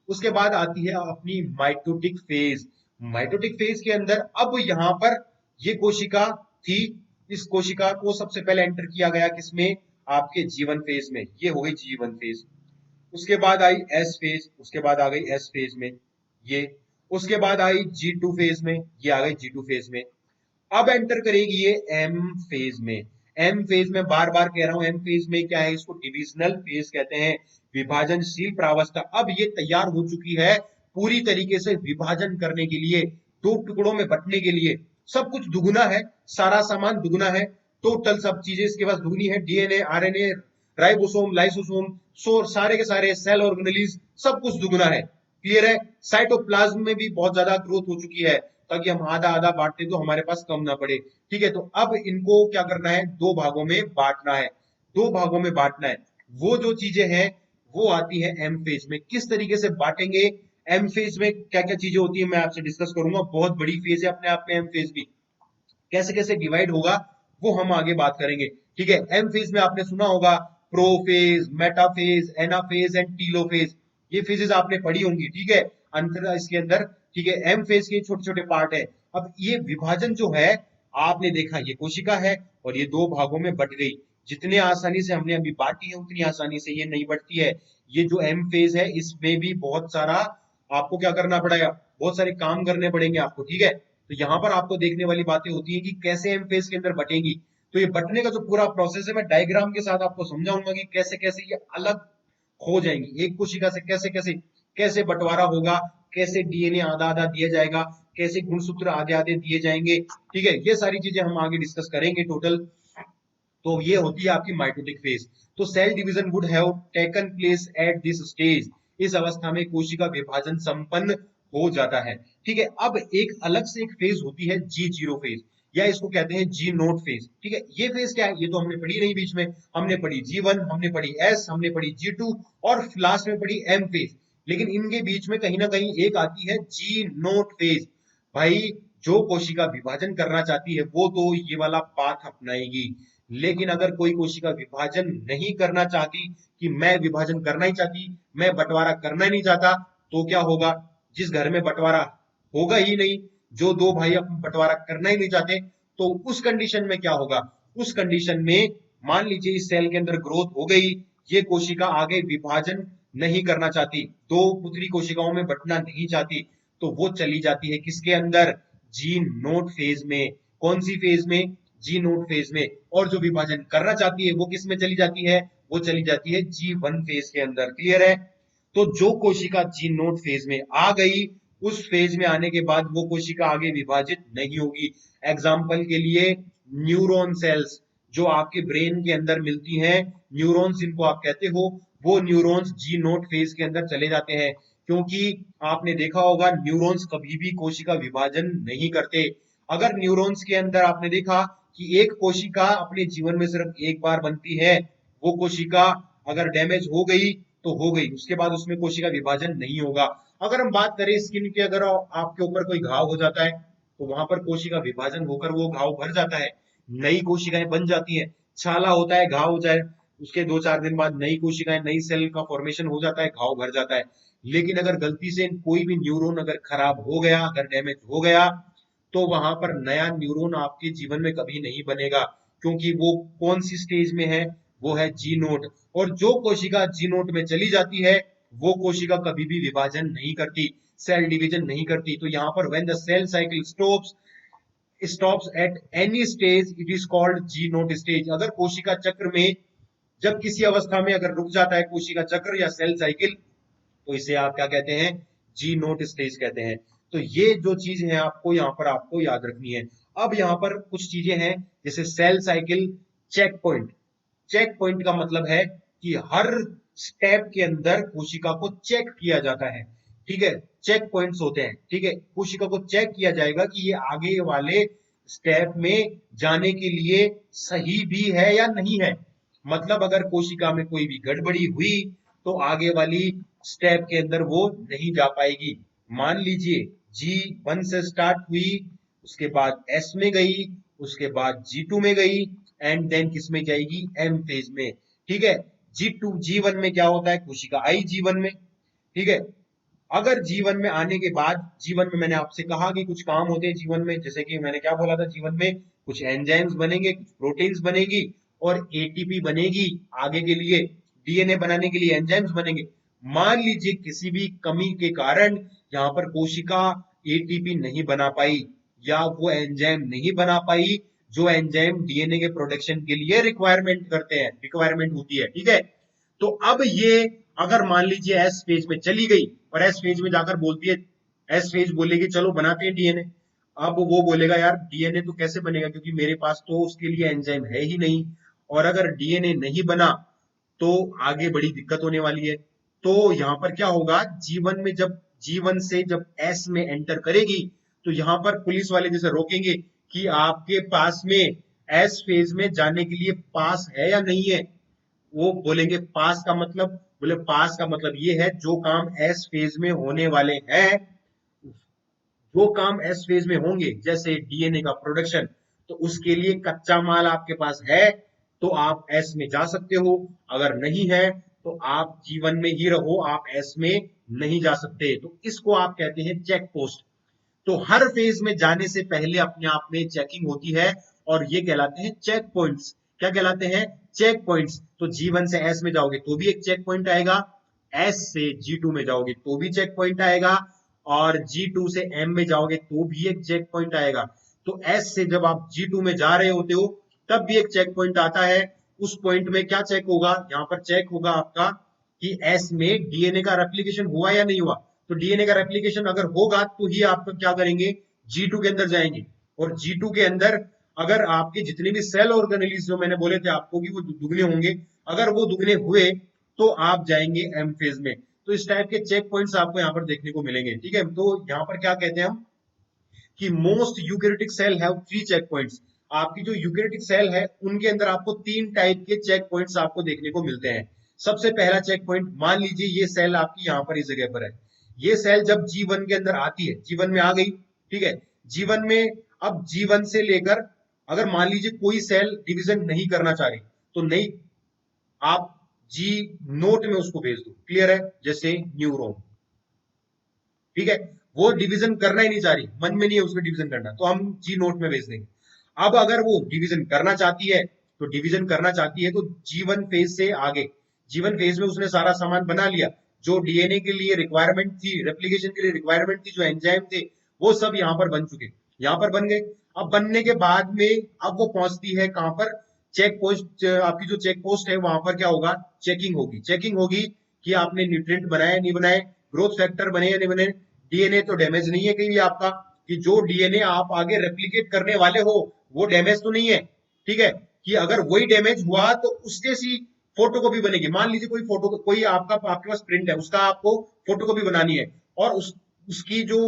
उसके बाद आती है अपनी माइटोटिक फेज। माइटोटिक फेज के अंदर अब यहां पर ये कोशिका थी, इस कोशिका को सबसे पहले एंटर किया गया किसमें, आपके G1 फेज में, ये हो गई G1 फेज। उसके बाद आई एस फेज, उसके बाद आ गई एस फेज में ये, उसके बाद आई G2 फेज में, ये आ गई G2 फेज में। अब एंटर करेगी ये एम फेज में। एम फेज में बार बार कह रहा हूं, एम फेज में क्या है, इसको डिविजनल फेज कहते हैं, विभाजनशील प्रावस्था। अब ये तैयार हो चुकी है पूरी तरीके से विभाजन करने के लिए, दो टुकड़ों में बंटने के लिए। सब कुछ दुगुना है, सारा सामान दुगुना है, टोटल सब चीजें इसके पास दुगनी है, डीएनए, आरएनए, राइबोसोम, लाइसोसोम, सारे के सारे सेल ऑर्गेनलीज, सब कुछ दुगुना है। क्लियर है, साइटोप्लाज्म में भी बहुत ज्यादा ग्रोथ हो चुकी है, ताकि हम आधा आधा बांटते तो हमारे पास कम ना पड़े। ठीक है, तो अब इनको क्या करना है, दो भागों में बांटना है, दो भागों में बांटना है। वो जो चीजें हैं वो आती है एम फेज में। किस तरीके से बांटेंगे, एम फेज में क्या क्या चीजें होती है मैं आपसे डिस्कस करूंगा, बहुत बड़ी फेज है अपने आप में एम फेज भी, कैसे कैसे डिवाइड होगा वो हम आगे बात करेंगे। ठीक है, एम फेज में आपने सुना होगा prophase, metaphase, anaphase and telophase, ये फेजेस आपने पढ़ी होंगी। ठीक है, अंतर इसके अंदर। ठीक है, एम फेज के छोटे छोटे पार्ट है। अब ये विभाजन जो है आपने देखा ये कोशिका है और ये दो भागों में बट गई। जितने आसानी से हमने अभी बांटी है उतनी आसानी से ये नहीं बढ़ती है। ये जो एम फेज है इसमें भी बहुत सारा आपको क्या करना पड़ेगा, बहुत सारे काम करने पड़ेंगे आपको, ठीक है। तो यहाँ पर आपको देखने वाली बातें होती है कि कैसे एम फेज के अंदर बटेंगी। तो ये बटने का जो पूरा प्रोसेस है मैं डायग्राम के साथ आपको समझाऊंगा कि कैसे कैसे ये अलग हो जाएंगी, एक कोशिका से कैसे कैसे कैसे बंटवारा होगा, कैसे डीएनए आधा आधा दिया जाएगा, कैसे गुणसूत्र आधे आधे दिए जाएंगे, ठीक है। ये सारी चीजें हम आगे डिस्कस करेंगे टोटल। तो ये होती है आपकी माइटोटिक फेज। तो cell division would have taken place at this stage. इस अवस्था में कोशिका विभाजन संपन्न हो जाता है, ठीक है। अब एक अलग से एक फेज होती है G0 फेज, या इसको कहते हैं G0 फेज, ठीक है। ये फेज क्या है, ये तो हमने पढ़ी नहीं, बीच में हमने पढ़ी G1, हमने पढ़ी S, हमने पढ़ी G2 और लास्ट में पढ़ी M फेज। लेकिन इनके बीच में कहीं ना कहीं एक आती है G0 फेज। भाई जो कोशिका विभाजन करना चाहती है वो तो ये वाला पाथ अपनाएगी, लेकिन अगर कोई कोशिका विभाजन नहीं करना चाहती, कि मैं विभाजन करना ही चाहती, मैं बंटवारा करना ही नहीं चाहता, तो क्या होगा, जिस घर में बंटवारा होगा ही नहीं, जो दो भाई अपन बंटवारा करना ही नहीं चाहते, तो उस कंडीशन में क्या होगा, उस कंडीशन में मान लीजिए इस सेल के अंदर ग्रोथ हो गई, ये कोशिका आगे विभाजन नहीं करना चाहती, दो पुत्री कोशिकाओं में बंटना नहीं चाहती, तो वो चली जाती है किसके अंदर, जी नोट फेज में। कौन सी फेज में, जी नोट फेज में। और जो विभाजन करना चाहती है वो किस में चली जाती है, वो चली जाती है G1 फेज के अंदर। क्लियर है। तो जो कोशिका जी नोट फेज में आ गई, उस फेज में आने के बाद वो कोशिका आगे विभाजित नहीं होगी। एग्जाम्पल के लिए न्यूरॉन सेल्स जो आपके ब्रेन के अंदर मिलती हैं, न्यूरॉन्स इनको आप कहते हो, वो न्यूरॉन्स जी नोट फेज के अंदर चले जाते हैं। क्योंकि आपने देखा होगा न्यूरॉन्स कभी भी कोशिका विभाजन नहीं करते। अगर न्यूरॉन्स के अंदर आपने देखा कि एक कोशिका अपने जीवन में सिर्फ एक बार बनती है, वो कोशिका अगर डैमेज हो गई तो हो गई, उसके बाद उसमें कोशिका विभाजन नहीं होगा। अगर हम बात करें स्किन की, अगर आपके ऊपर कोई घाव हो जाता है तो वहां पर कोशिका विभाजन होकर वो घाव भर जाता है, नई कोशिकाएं बन जाती हैं। छाला होता है, घाव हो जाए, उसके 2-4 दिन बाद नई कोशिकाएं, नई सेल का फॉर्मेशन हो जाता है, घाव भर जाता है। लेकिन अगर गलती से कोई भी न्यूरॉन अगर खराब हो गया, अगर डैमेज हो गया, तो वहां पर नया न्यूरॉन आपके जीवन में कभी नहीं बनेगा। क्योंकि वो कौन सी स्टेज में है, वो है जी नोट। और जो कोशिका जी नोट में चली जाती है वो कोशिका कभी भी विभाजन नहीं करती, सेल डिवीजन नहीं करती। तो यहाँ पर when the cell cycle stops at any stage it is called G nought stage. अगर कोशिका चक्र में जब किसी अवस्था में अगर रुक जाता है कोशिका चक्र या सेल साइकिल, तो इसे आप क्या कहते हैं, जी नोट स्टेज कहते हैं। तो ये जो चीज है आपको यहाँ पर आपको याद रखनी है। अब यहाँ पर कुछ चीजें हैं जैसे cell cycle checkpoint. Checkpoint का मतलब है कि हर स्टेप के अंदर कोशिका को चेक किया जाता है, ठीक है। चेक पॉइंट्स होते हैं, ठीक है। कोशिका को चेक किया जाएगा कि ये आगे वाले स्टेप में जाने के लिए सही भी है या नहीं है। मतलब अगर कोशिका में कोई भी गड़बड़ी हुई तो आगे वाली स्टेप के अंदर वो नहीं जा पाएगी। मान लीजिए G1 से स्टार्ट हुई, उसके बाद S में गई, उसके बाद G2 में गई, एंड देन किस में जाएगी, M फेज में, ठीक है। G1 में क्या होता है, कोशिका आई जीवन में, ठीक है। अगर जीवन में आने के बाद, जीवन में मैंने आपसे कहा कि कुछ काम होते हैं जीवन में, जैसे कि मैंने क्या बोला था, जीवन में कुछ एंजाइम्स बनेंगे, कुछ प्रोटीन्स बनेगी और एटीपी बनेगी आगे के लिए, डीएनए बनाने के लिए एंजाइम्स बनेंगे। मान लीजिए किसी भी कमी के कारण यहाँ पर कोशिका एटीपी नहीं बना पाई या वो एंजाइम नहीं बना पाई जो एंजाइम डीएनए के प्रोडक्शन के लिए रिक्वायरमेंट करते हैं, रिक्वायरमेंट होती है, ठीक है। तो अब ये अगर मान लीजिए एस फेज में चली गई और एस फेज में जाकर बोलती है, एस फेज बोलेगी चलो बनाते हैं डीएनए। अब वो बोलेगा यार डीएनए तो कैसे बनेगा, क्योंकि मेरे पास तो उसके लिए एंजाइम है ही नहीं, और अगर डीएनए नहीं बना तो आगे बड़ी दिक्कत होने वाली है। तो यहाँ पर क्या होगा, जीवन में जब जीवन से जब एस में एंटर करेगी तो यहाँ पर पुलिस वाले जैसे रोकेंगे कि आपके पास में एस फेज में जाने के लिए पास है या नहीं है। वो बोलेंगे पास का मतलब, बोले पास का मतलब ये है जो काम एस फेज में होने वाले हैं, जो काम एस फेज में होंगे जैसे डीएनए का प्रोडक्शन, तो उसके लिए कच्चा माल आपके पास है तो आप एस में जा सकते हो, अगर नहीं है तो आप जीवन में ही रहो, आप एस में नहीं जा सकते। तो इसको आप कहते हैं चेक पोस्ट। तो हर फेज में जाने से पहले अपने आप में चेकिंग होती है और ये कहलाते हैं चेक पॉइंट्स। क्या कहलाते हैं? Checkpoints. तो G1 से S में जाओगे तो भी एक चेक पॉइंट आएगा, S से G2 में जाओगे तो भी चेक पॉइंट आएगा, और G2 से M में जाओगे तो भी एक चेक पॉइंट आएगा। तो S से जब आप G2 में जा रहे होते हो तब भी एक चेक पॉइंट आता है। उस पॉइंट में क्या चेक होगा? यहाँ पर चेक होगा आपका कि S में डीएनए का रेप्लिकेशन हुआ या नहीं हुआ। तो डीएनए का रेप्लिकेशन अगर होगा तो ही आप क्या करेंगे? G2 के अंदर जाएंगे। और G2 के अंदर अगर आपके जितने भी सेल ऑर्गेनेलीज जो मैंने बोले थे आपको कि वो दुगने होंगे, अगर वो दुगने हुए तो आप जाएंगे एम फेज में। तो इस टाइप के चेक पॉइंट्स आपको यहाँ पर देखने को मिलेंगे। ठीक है, तो यहाँ पर क्या कहते हैं हम कि most eukaryotic cell have 3 checkpoints. आपकी जो यूकेरियोटिक सेल है उनके अंदर आपको 3 टाइप के चेक पॉइंट्स आपको देखने को मिलते हैं। सबसे पहला चेक पॉइंट, मान लीजिए ये सेल आपकी यहाँ पर इस जगह पर है। ये सेल जब G1 के अंदर आती है, G1 में आ गई, ठीक है, G1 में अब G1 से लेकर अगर मान लीजिए कोई सेल डिवीजन नहीं करना चाह रही तो नहीं, आप जी नोट में उसको भेज दो। क्लियर है? जैसे न्यूरोन, ठीक है, वो डिवीजन करना ही नहीं चाह रही, मन में नहीं है उसको डिवीजन करना, तो हम जी नोट में भेज देंगे। अब अगर वो डिवीजन करना चाहती है तो डिवीजन करना चाहती है तो G1 फेज से आगे, G1 फेज में उसने सारा सामान बना लिया, जो डीएनए के लिए रिक्वायरमेंट थी, रेप्लिकेशन के लिए रिक्वायरमेंट थी, जो एंजाइम थे वो सब यहाँ पर बन चुके, यहाँ पर बन गए। अब बनने के बाद में अब वो पहुंचती है कहां पर? Check post. आपकी जो चेक पोस्ट है वहां पर क्या होगा? चेकिंग होगी। चेकिंग होगी कि आपने न्यूट्रिएंट बनाए नहीं बनाए, ग्रोथ फैक्टर बने या नहीं बने, डीएनए तो डैमेज नहीं है कहीं भी आपका, कि जो डीएनए आप आगे रेप्लिकेट करने वाले हो वो डैमेज तो नहीं है। ठीक है, कि अगर वही डैमेज हुआ तो उसके सी फोटोकॉपी बनेगी। मान लीजिए कोई फोटो, कोई आपका आपके पास प्रिंट है, उसका आपको फोटोकॉपी बनानी है, और उसकी जो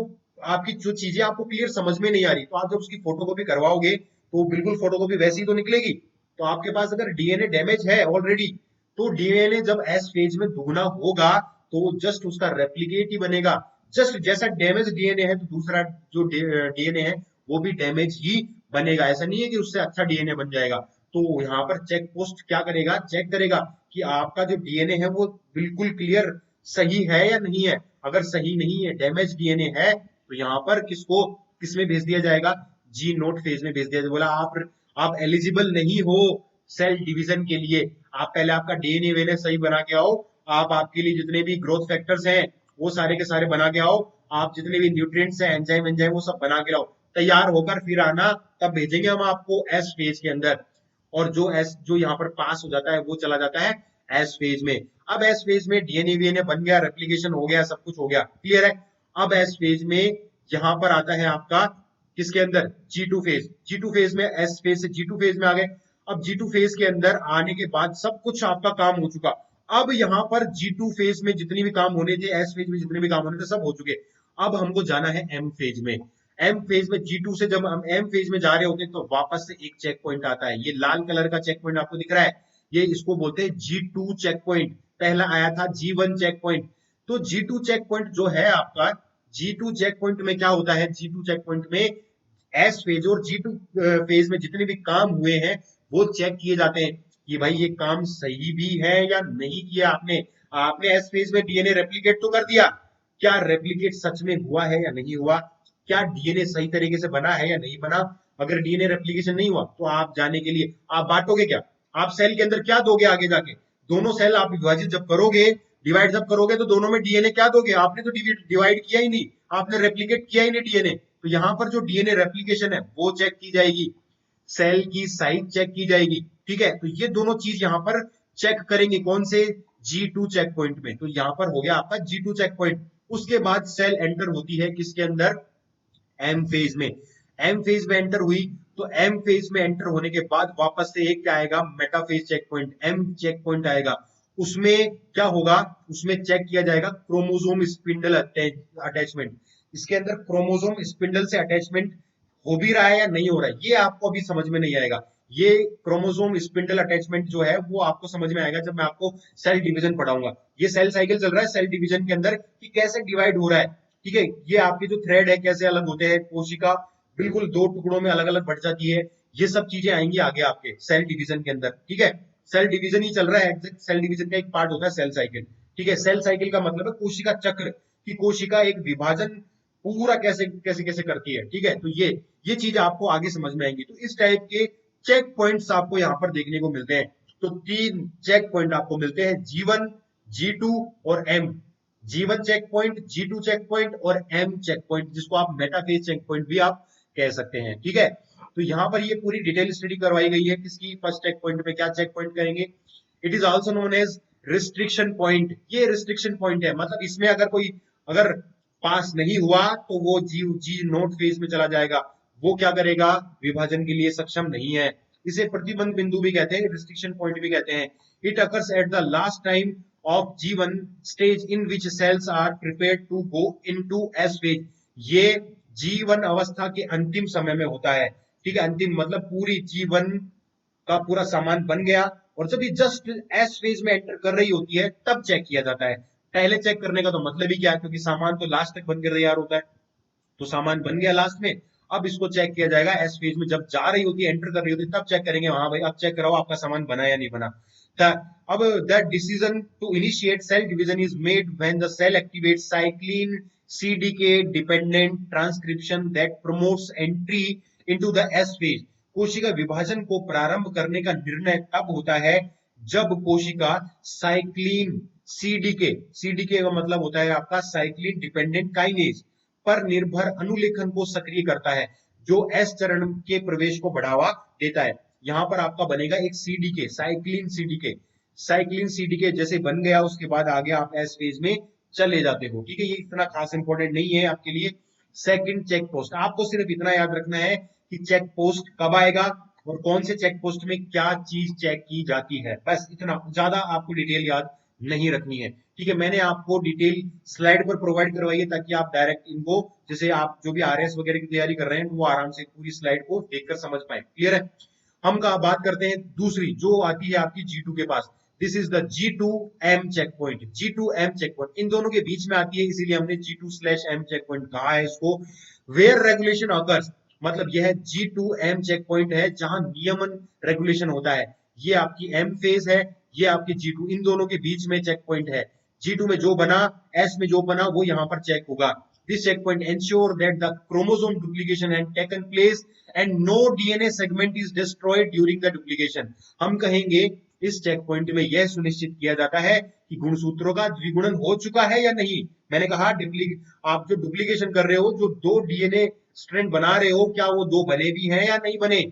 आपकी जो चीजें आपको क्लियर समझ में नहीं आ रही, तो आप जब उसकी फोटोकॉपी करवाओगे तो बिल्कुल फोटोकॉपी वैसी तो निकलेगी। तो आपके पास अगर डीएनए डैमेज है ऑलरेडी, तो डीएनए जब एस फेज में दुगना होगा तो जस्ट उसका रेप्लिकेट ही बनेगा। जस्ट जैसा डैमेज डीएनए है तो दूसरा जो डीएनए है वो भी डैमेज ही बनेगा। ऐसा नहीं है कि उससे अच्छा डीएनए बन जाएगा। तो यहाँ पर चेक पोस्ट क्या करेगा? चेक करेगा कि आपका जो डीएनए है वो बिल्कुल क्लियर सही है या नहीं है। अगर सही नहीं है, डैमेज डीएनए है, तो यहाँ पर किसको किसमें भेज दिया जाएगा? जी नोट फेज में भेज दिया जाएगा। बोला आप एलिजिबल नहीं हो सेल डिवीजन के लिए, आप पहले आपका डीएनए वेने सही बना के आओ, आप आपके लिए जितने भी ग्रोथ फैक्टर्स हैं वो सारे के सारे बना के आओ, आप जितने भी न्यूट्रिएंट्स हैं, एंजाइम एंजाइम वो सब बना के लाओ, तैयार होकर फिर आना, तब भेजेंगे हम आपको एस फेज के अंदर। और जो यहाँ पर पास हो जाता है वो चला जाता है एस फेज में। अब एस फेज में डीएनए वीएनए बन गया, रेप्लिकेशन हो गया, सब कुछ हो गया, क्लियर है। अब एस फेज में यहाँ पर आता है आपका किसके अंदर? G2 phase. G2 फेज में एस फेज से G2 फेज में आ गए। अब G2 फेज के अंदर आने के बाद सब कुछ आपका काम हो चुका। अब यहाँ पर G2 फेज में जितनी भी काम होने थे, एस फेज में जितने भी काम होने थे, सब हो चुके। अब हमको जाना है एम फेज में। एम फेज में G2 से जब हम एम फेज में जा रहे होते हैं तो वापस से एक चेक पॉइंट आता है। ये लाल कलर का चेक पॉइंट आपको दिख रहा है, ये इसको बोलते हैं G2 चेक पॉइंट। पहला आया था G1 चेक पॉइंट। तो G2 चेक पॉइंट जो है आपका, G2 चेक पॉइंट में क्या होता है? G2 चेक पॉइंट में एस फेज और G2 फेज में जितने भी काम हुए हैं वो चेक किए जाते हैं कि भाई ये काम सही भी है या नहीं किया आपने। आपने एस फेज में डीएनए रेप्लिकेट तो कर दिया, क्या रेप्लिकेट सच में हुआ है या नहीं हुआ? क्या डीएनए सही तरीके से बना है या नहीं बना? अगर डीएनए रेप्लिकेशन नहीं हुआ तो आप जाने के लिए आप बांटोगे क्या? आप सेल के अंदर क्या दोगे आगे जाके? दोनों सेल आप विभाजित जब करोगे, डिवाइड जब करोगे, तो दोनों में डीएनए क्या दोगे? आपने तो डिवाइड किया ही नहीं, आपने रेप्लिकेट किया ही नहीं डीएनए। तो यहाँ पर जो डीएनए रेप्लिकेशन है वो चेक की जाएगी, सेल की साइज चेक की जाएगी। ठीक है, तो ये दोनों चीज यहाँ पर चेक करेंगे कौन से? G2 चेक पॉइंट में। तो यहाँ पर हो गया आपका G2 चेक पॉइंट। उसके बाद सेल एंटर होती है किसके अंदर? एम फेज में। एम फेज में एंटर हुई तो एम फेज में एंटर होने के बाद वापस से एक क्या आएगा? Metaphase checkpoint, M checkpoint आएगा। उसमें क्या होगा? उसमें चेक किया जाएगा क्रोमोसोम स्पिंडल अटैचमेंट। इसके अंदर क्रोमोसोम स्पिंडल से अटैचमेंट हो भी रहा है या नहीं हो रहा है, ये आपको अभी समझ में नहीं आएगा। ये क्रोमोसोम स्पिंडल अटैचमेंट जो है वो आपको समझ में आएगा जब मैं आपको सेल डिवीजन पढ़ाऊंगा। ये सेल साइकिल चल रहा है सेल डिवीजन के अंदर कि कैसे डिवाइड हो रहा है। ठीक है, ये आपके जो थ्रेड है कैसे अलग होते हैं, कोशिका बिल्कुल दो टुकड़ों में अलग अलग बढ़ जाती है, ये सब चीजें आएंगी आगे आपके सेल डिवीजन के अंदर। ठीक है, सेल डिवीजन ही चल रहा है, एग्जैक्ट सेल डिवीजन का एक पार्ट होता है सेल साइकिल। ठीक है, सेल साइकिल का मतलब है कोशिका चक्र, कि कोशिका एक विभाजन पूरा कैसे कैसे कैसे करती है, ठीक है। तो ये चीज आपको आगे समझ में आएंगी। तो इस टाइप के चेक पॉइंट्स आपको यहाँ पर देखने को मिलते हैं। तो 3 चेक पॉइंट आपको मिलते हैं, G1, G2 और M। G1 checkpoint, G2 checkpoint और M चेक पॉइंट, जिसको आप मेटाफेज चेक पॉइंट भी आप कह सकते हैं, ठीक है। तो यहाँ पर ये पूरी डिटेल स्टडी करवाई गई है किसकी, फर्स्ट चेक पॉइंट में क्या चेक पॉइंट करेंगे। It is also known as restriction point. ये रिस्ट्रिक्शन पॉइंट है, मतलब इसमें अगर कोई अगर पास नहीं हुआ तो वो जी नोट फेज में चला जाएगा, वो क्या करेगा, विभाजन के लिए सक्षम नहीं है। इसे प्रतिबंध बिंदु भी कहते हैं, रिस्ट्रिक्शन पॉइंट भी कहते हैं। It occurs at the last time of G1 stage in which cells are prepared to go into S phase. ये G1 अवस्था के अंतिम समय में होता है, ठीक है। अंतिम मतलब पूरी G1 का पूरा सामान बन गया और जब ये जस्ट एस फेज में एंटर कर रही होती है तब चेक किया जाता है। पहले चेक करने का तो मतलब ही क्या है, क्योंकि सामान तो लास्ट तक बनकर तैयार होता है। तो सामान बन गया लास्ट में, अब इसको चेक किया जाएगा एस फेज में, जब जा रही होती है, एंटर कर रही होती है, तब चेक करेंगे, हाँ भाई अब चेक कराओ आपका सामान बना या नहीं बना। अब that decision to initiate cell division is made when the cell activates cyclin CDK dependent transcription that promotes entry into the S phase. कोशिका विभाजन को प्रारंभ करने का निर्णय तब होता है जब कोशिका साइक्लिन सीडीके का मतलब होता है आपका साइक्लिन डिपेंडेंट काइनेज पर निर्भर अनुलेखन को सक्रिय करता है, जो एस चरण के प्रवेश को बढ़ावा देता है। यहां पर आपका बनेगा एक सीडीके, साइक्लिन सीडीके जैसे बन गया, उसके बाद आगे आप एस फेज में चले जाते हो, ठीक है। ये इतना खास इंपॉर्टेंट नहीं है आपके लिए। सेकंड चेक पोस्ट, आपको सिर्फ इतना याद रखना है कि चेक पोस्ट कब आएगा और कौन से चेक पोस्ट में क्या चीज चेक की जाती है, बस इतना, ज्यादा आपको डिटेल याद नहीं रखनी है, ठीक है। मैंने आपको डिटेल स्लाइड पर प्रोवाइड करवाई है ताकि आप डायरेक्ट इनको, जैसे आप जो भी आरएस वगैरह की तैयारी कर रहे हैं, वो आराम से पूरी स्लाइड को देखकर समझ पाए, क्लियर है। हम का बात करते हैं दूसरी जो आती है आपकी G2 के पास। This is the G2M checkpoint, G2M checkpoint इन दोनों के बीच में आती है, इसीलिए हमने G2/M चेक पॉइंट कहा है इसको। वेयर रेगुलेशन अकर्स, मतलब यह G2M चेक पॉइंट है जहां नियमन रेगुलेशन होता है। ये आपकी M फेज है, ये आपकी G2, इन दोनों के बीच में चेक पॉइंट है। G2 में जो बना, S में जो बना, वो यहां पर चेक होगा। This checkpoint ensure that the chromosome duplication has taken place and no DNA segment is destroyed during the duplication। हम कहेंगे इस चेक पॉइंट में यह सुनिश्चित किया जाता है कि गुणसूत्रों का द्विगुणन हो चुका है या नहीं। मैंने कहा आप जो डुप्लीकेशन कर रहे हो, जो 2 DNA स्ट्रैंड बना रहे हो, क्या वो 2 बने भी हैं या नहीं बने,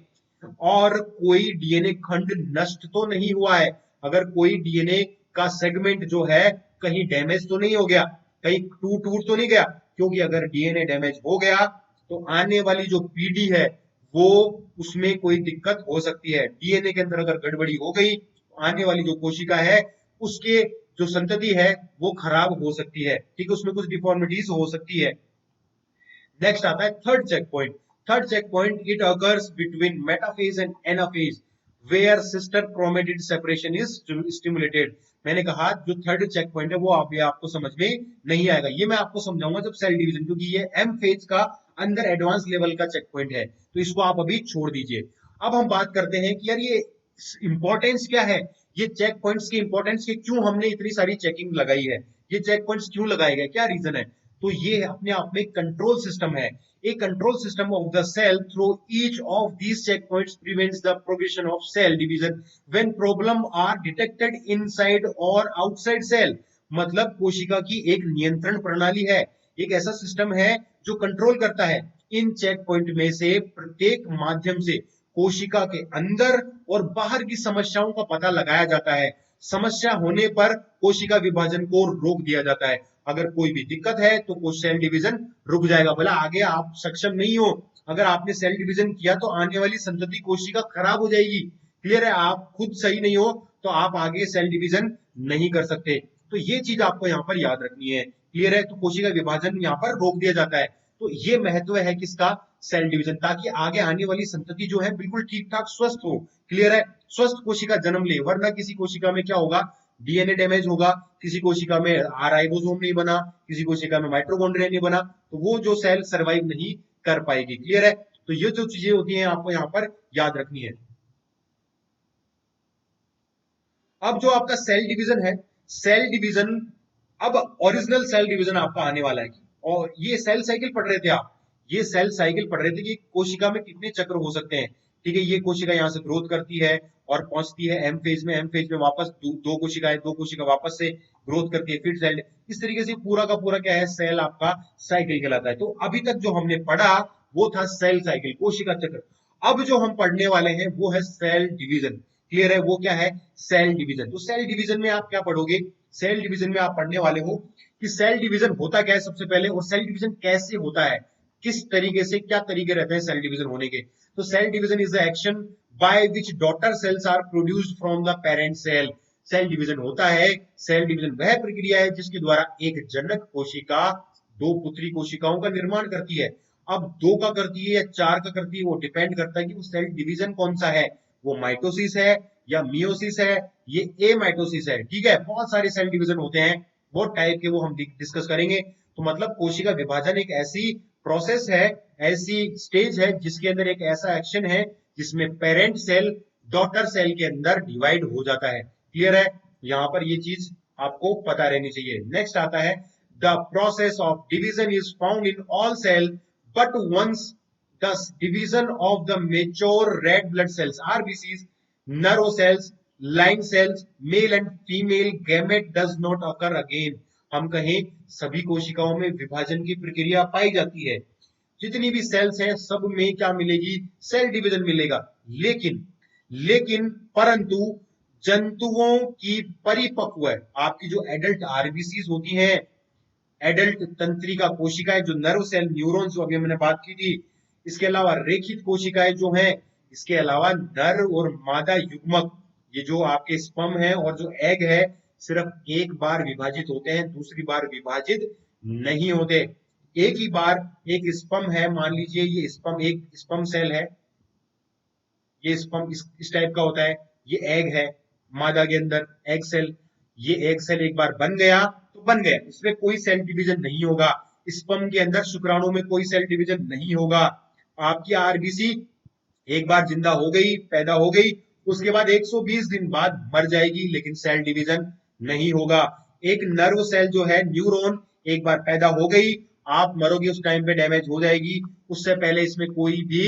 और कोई डीएनए खंड नष्ट तो नहीं हुआ है। अगर कोई डीएनए का सेगमेंट जो है कहीं डैमेज तो नहीं हो गया, कहीं टूट तो नहीं गया, क्योंकि अगर डीएनए डैमेज हो गया तो आने वाली जो पीढ़ी है वो, उसमें कोई दिक्कत हो सकती है। डीएनए के अंदर अगर गड़बड़ी हो गई तो आने वाली जो कोशिका है उसके जो संतति है वो खराब हो सकती है, ठीक है, उसमें कुछ डिफॉर्मिटीज हो सकती है। नेक्स्ट आता है third checkpoint. Third checkpoint, it occurs between metaphase and anaphase where sister chromatid separation is stimulated. मैंने कहा जो थर्ड चेक पॉइंट है वो आपको समझ में नहीं आएगा, ये मैं आपको समझाऊंगा जब सेल डिवीजन, क्योंकि ये एम फेज का अंदर एडवांस लेवल का चेक पॉइंट है, तो इसको आप अभी छोड़ दीजिए। अब हम बात करते हैं कि यार ये इंपॉर्टेंस क्या है, ये चेक पॉइंट्स की इंपॉर्टेंस की क्यों हमने इतनी सारी चेकिंग लगाई है, ये चेक पॉइंट्स क्यों लगाए गए, क्या रीजन है। तो ये अपने आप में कंट्रोल सिस्टम है। A control system of the cell through each of these checkpoints prevents the progression of cell division when problem are detected inside or outside cell। मतलब कोशिका की एक नियंत्रण प्रणाली है, एक ऐसा सिस्टम है जो कंट्रोल करता है इन चेक पॉइंट में से प्रत्येक माध्यम से कोशिका के अंदर और बाहर की समस्याओं का पता लगाया जाता है। समस्या होने पर कोशिका विभाजन को रोक दिया जाता है। अगर कोई भी दिक्कत है तो सेल डिवीजन रुक जाएगा, बोला आगे आप सक्षम नहीं हो, अगर आपने सेल डिवीजन किया तो आने वाली संतति कोशिका खराब हो जाएगी, क्लियर है, आप खुद सही नहीं हो तो आप आगे सेल डिवीजन नहीं कर सकते। तो ये चीज आपको यहाँ पर याद रखनी है, क्लियर है। तो कोशिका विभाजन यहाँ पर रोक दिया जाता है, तो ये महत्व है किसका, सेल डिवीजन, ताकि आगे आने वाली संतति जो है बिल्कुल ठीक ठाक स्वस्थ हो, क्लियर है, स्वस्थ कोशिका जन्म ले। वरना किसी कोशिका में क्या होगा, डीएनए डैमेज होगा, किसी कोशिका में राइबोसोम नहीं बना, किसी कोशिका में माइटोकॉन्ड्रिया नहीं बना, तो वो जो सेल सरवाइव नहीं कर पाएगी, क्लियर है। तो ये जो चीजें होती हैं आपको यहाँ पर याद रखनी है। अब जो आपका सेल डिवीजन है, सेल डिवीजन, अब ओरिजिनल सेल डिवीजन आपका आने वाला है। और ये सेल साइकिल पढ़ रहे थे आप, ये सेल साइकिल पढ़ रहे थे कि कोशिका में कितने चक्र हो सकते हैं। ठीक है, ये कोशिका यहाँ से ग्रोथ करती है और पहुंचती है एम फेज में, एम फेज में वापस दो कोशिकाएं, दो कोशिका वापस से ग्रोथ करती है, फिर सेल। इस तरीके से पूरा का पूरा क्या है, सेल आपका साइकिल कहलाता है। तो अभी तक जो हमने पढ़ा वो था सेल साइकिल, कोशिका चक्र। अब जो हम पढ़ने वाले हैं वो है सेल डिवीजन। क्लियर है, वो क्या है, सेल डिवीजन। तो सेल डिवीजन में आप क्या पढ़ोगे, सेल डिवीजन में आप पढ़ने वाले हो कि सेल डिवीजन होता क्या है सबसे पहले, और सेल डिवीजन कैसे होता है, किस तरीके से, क्या तरीके रहते हैं सेल डिवीजन होने के। तो cell division is the action by which daughter cells are produced from the parent cell. Cell division होता है, सेल डिवीजन वह प्रक्रिया है जिसके द्वारा एक जनक कोशिका दो पुत्री कोशिकाओं का निर्माण करती है। अब दो का करती है या चार का करती है वो डिपेंड करता है कि वो सेल डिवीजन कौन सा है, वो माइटोसिस है या मियोसिस है, ये ए माइटोसिस है। ठीक है, बहुत सारे सेल डिवीजन होते हैं, बहुत टाइप के, वो हम डिस्कस करेंगे। तो मतलब कोशिका विभाजन एक ऐसी प्रोसेस है, ऐसी स्टेज है जिसके अंदर एक ऐसा एक्शन है जिसमें पेरेंट सेल डॉटर सेल के अंदर डिवाइड हो जाता है। क्लियर है, यहां पर ये चीज आपको पता रहनी चाहिए। नेक्स्ट आता है, the process of division is found in all cell but once the division of the mature red blood cells RBCs, nerve cells, line cells, male and female gamete does not occur again. हम कहें सभी कोशिकाओं में विभाजन की प्रक्रिया पाई जाती है, जितनी भी सेल्स हैं सब में क्या मिलेगी, सेल डिवीजन मिलेगा। लेकिन लेकिन परंतु जंतुओं की परिपक्व, आपकी जो एडल्ट आरबीसीज होती हैं, एडल्ट तंत्रिका कोशिकाएं, जो नर्व सेल, न्यूरॉन्स जो अभी हमने बात की थी, इसके अलावा रेखित कोशिकाएं जो हैं, इसके अलावा नर और मादा युग्मक, ये जो आपके स्पर्म है और जो एग है, सिर्फ एक बार विभाजित होते हैं, दूसरी बार विभाजित नहीं होते। एक ही बार एक स्पर्म है, मान लीजिए ये स्पर्म, एक स्पर्म सेल है, ये स्पर्म इस टाइप का होता है, ये एग है मादा के अंदर, एग सेल। ये एग सेल एक बार बन गया तो बन गया, इसमें कोई सेल डिवीजन नहीं होगा। स्पर्म के अंदर शुक्राणु में कोई सेल डिवीजन नहीं होगा। आपकी आरबीसी एक बार जिंदा हो गई, पैदा हो गई, उसके बाद 120 दिन बाद मर जाएगी, लेकिन सेल डिवीजन नहीं होगा। एक नर्व सेल जो है, न्यूरॉन, एक बार पैदा हो गई, आप मरोगे उस टाइम पे डैमेज हो जाएगी, उससे पहले इसमें कोई भी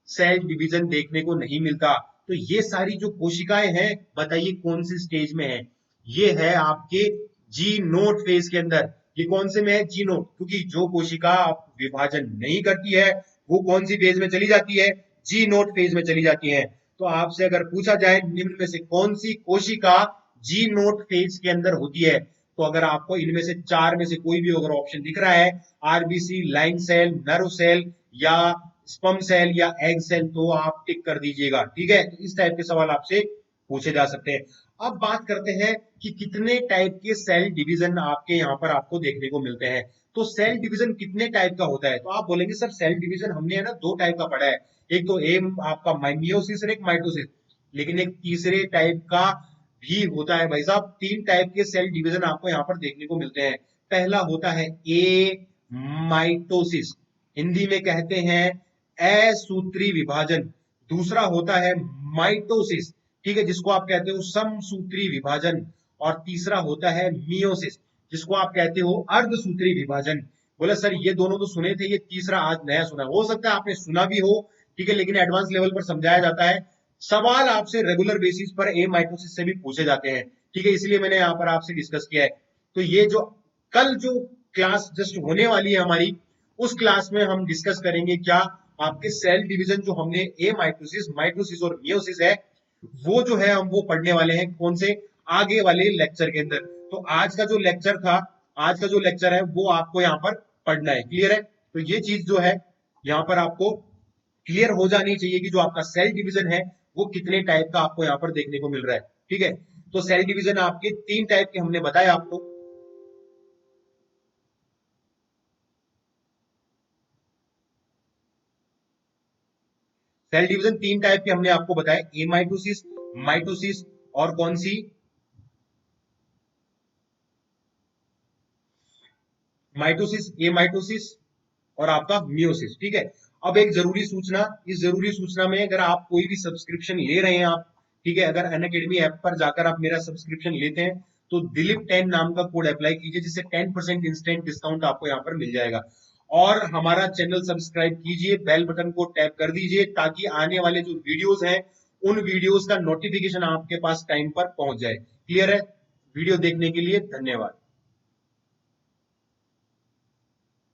सेल डिवीजन देखने को नहीं मिलता। तो ये सारी जो कोशिकाएं हैं, बताइए कौन सी स्टेज में है, ये है आपके जी नोट फेज के अंदर। ये कौन से में है, जी नोट, क्योंकि जो कोशिका विभाजन नहीं करती है वो कौन सी फेज में चली जाती है, जी नोट फेज में चली जाती है। तो आपसे अगर पूछा जाए निम्न में से कौन सी कोशिका जी नोट फेज के अंदर होती है, तो अगर आपको इनमें से चार में से कोई भी अगर ऑप्शन दिख रहा है, RBC, line cell, nerve cell या स्पर्म सेल या एग सेल, तो आप टिक कर दीजिएगा। ठीक है, तो इस टाइप के सवाल आपसे पूछे जा सकते हैं। अब बात करते हैं कि कितने टाइप के सेल डिवीजन आपके यहाँ पर आपको देखने को मिलते हैं। तो सेल डिवीजन कितने टाइप का होता है, तो आप बोलेंगे सर सेल डिवीजन हमने है ना दो टाइप का पढ़ा है, एक तो एम आपका मियोसिस और एक माइटोसिस, लेकिन एक तीसरे टाइप का भी होता है भाई साहब। तीन टाइप के सेल डिवीजन आपको यहाँ पर देखने को मिलते हैं। पहला होता है ए माइटोसिस, हिंदी में कहते हैं असूत्री विभाजन। दूसरा होता है माइटोसिस, ठीक है, जिसको आप कहते हो समसूत्री विभाजन। और तीसरा होता है मियोसिस, जिसको आप कहते हो अर्धसूत्री विभाजन। बोला सर ये दोनों तो सुने थे, ये तीसरा आज नया सुना, हो सकता है आपने सुना भी हो, ठीक है, लेकिन एडवांस लेवल पर समझाया जाता है। सवाल आपसे रेगुलर बेसिस पर ए माइटोसिस से भी पूछे जाते हैं, ठीक है, इसलिए मैंने यहाँ पर आपसे डिस्कस किया है। तो ये जो कल जो क्लास जस्ट होने वाली है हमारी, उस क्लास में हम डिस्कस करेंगे क्या, आपके सेल डिवीजन जो हमने ए माइटोसिस, माइटोसिस और मियोसिस है, वो जो है हम वो पढ़ने वाले हैं कौन से, आगे वाले लेक्चर के अंदर। तो आज का जो लेक्चर था, आज का जो लेक्चर है वो आपको यहाँ पर पढ़ना है। क्लियर है, तो ये चीज जो है यहाँ पर आपको क्लियर हो जानी चाहिए कि जो आपका सेल डिवीजन है वो कितने टाइप का आपको यहाँ पर देखने को मिल रहा है। ठीक है, तो सेल डिवीजन आपके तीन टाइप के हमने बताया आपको। सेल डिवीजन तीन टाइप के हमने आपको बताया, ए माइटोसिस, माइटोसिस और कौन सी, माइटोसिस, ए माइटोसिस और आपका मियोसिस। ठीक है, अब एक जरूरी सूचना, इस जरूरी सूचना में अगर आप कोई भी सब्सक्रिप्शन ले रहे हैं आप, ठीक है, अगर अनअकैडमी ऐप पर जाकर आप मेरा सब्सक्रिप्शन लेते हैं तो दिलीप 10 नाम का कोड अप्लाई कीजिए, जिससे 10% इंस्टेंट डिस्काउंट आपको यहाँ पर मिल जाएगा। और हमारा चैनल सब्सक्राइब कीजिए, बेल बटन को टैप कर दीजिए, ताकि आने वाले जो वीडियोस हैं उन वीडियोस का नोटिफिकेशन आपके पास टाइम पर पहुंच जाए। क्लियर है? वीडियो देखने के लिए धन्यवाद।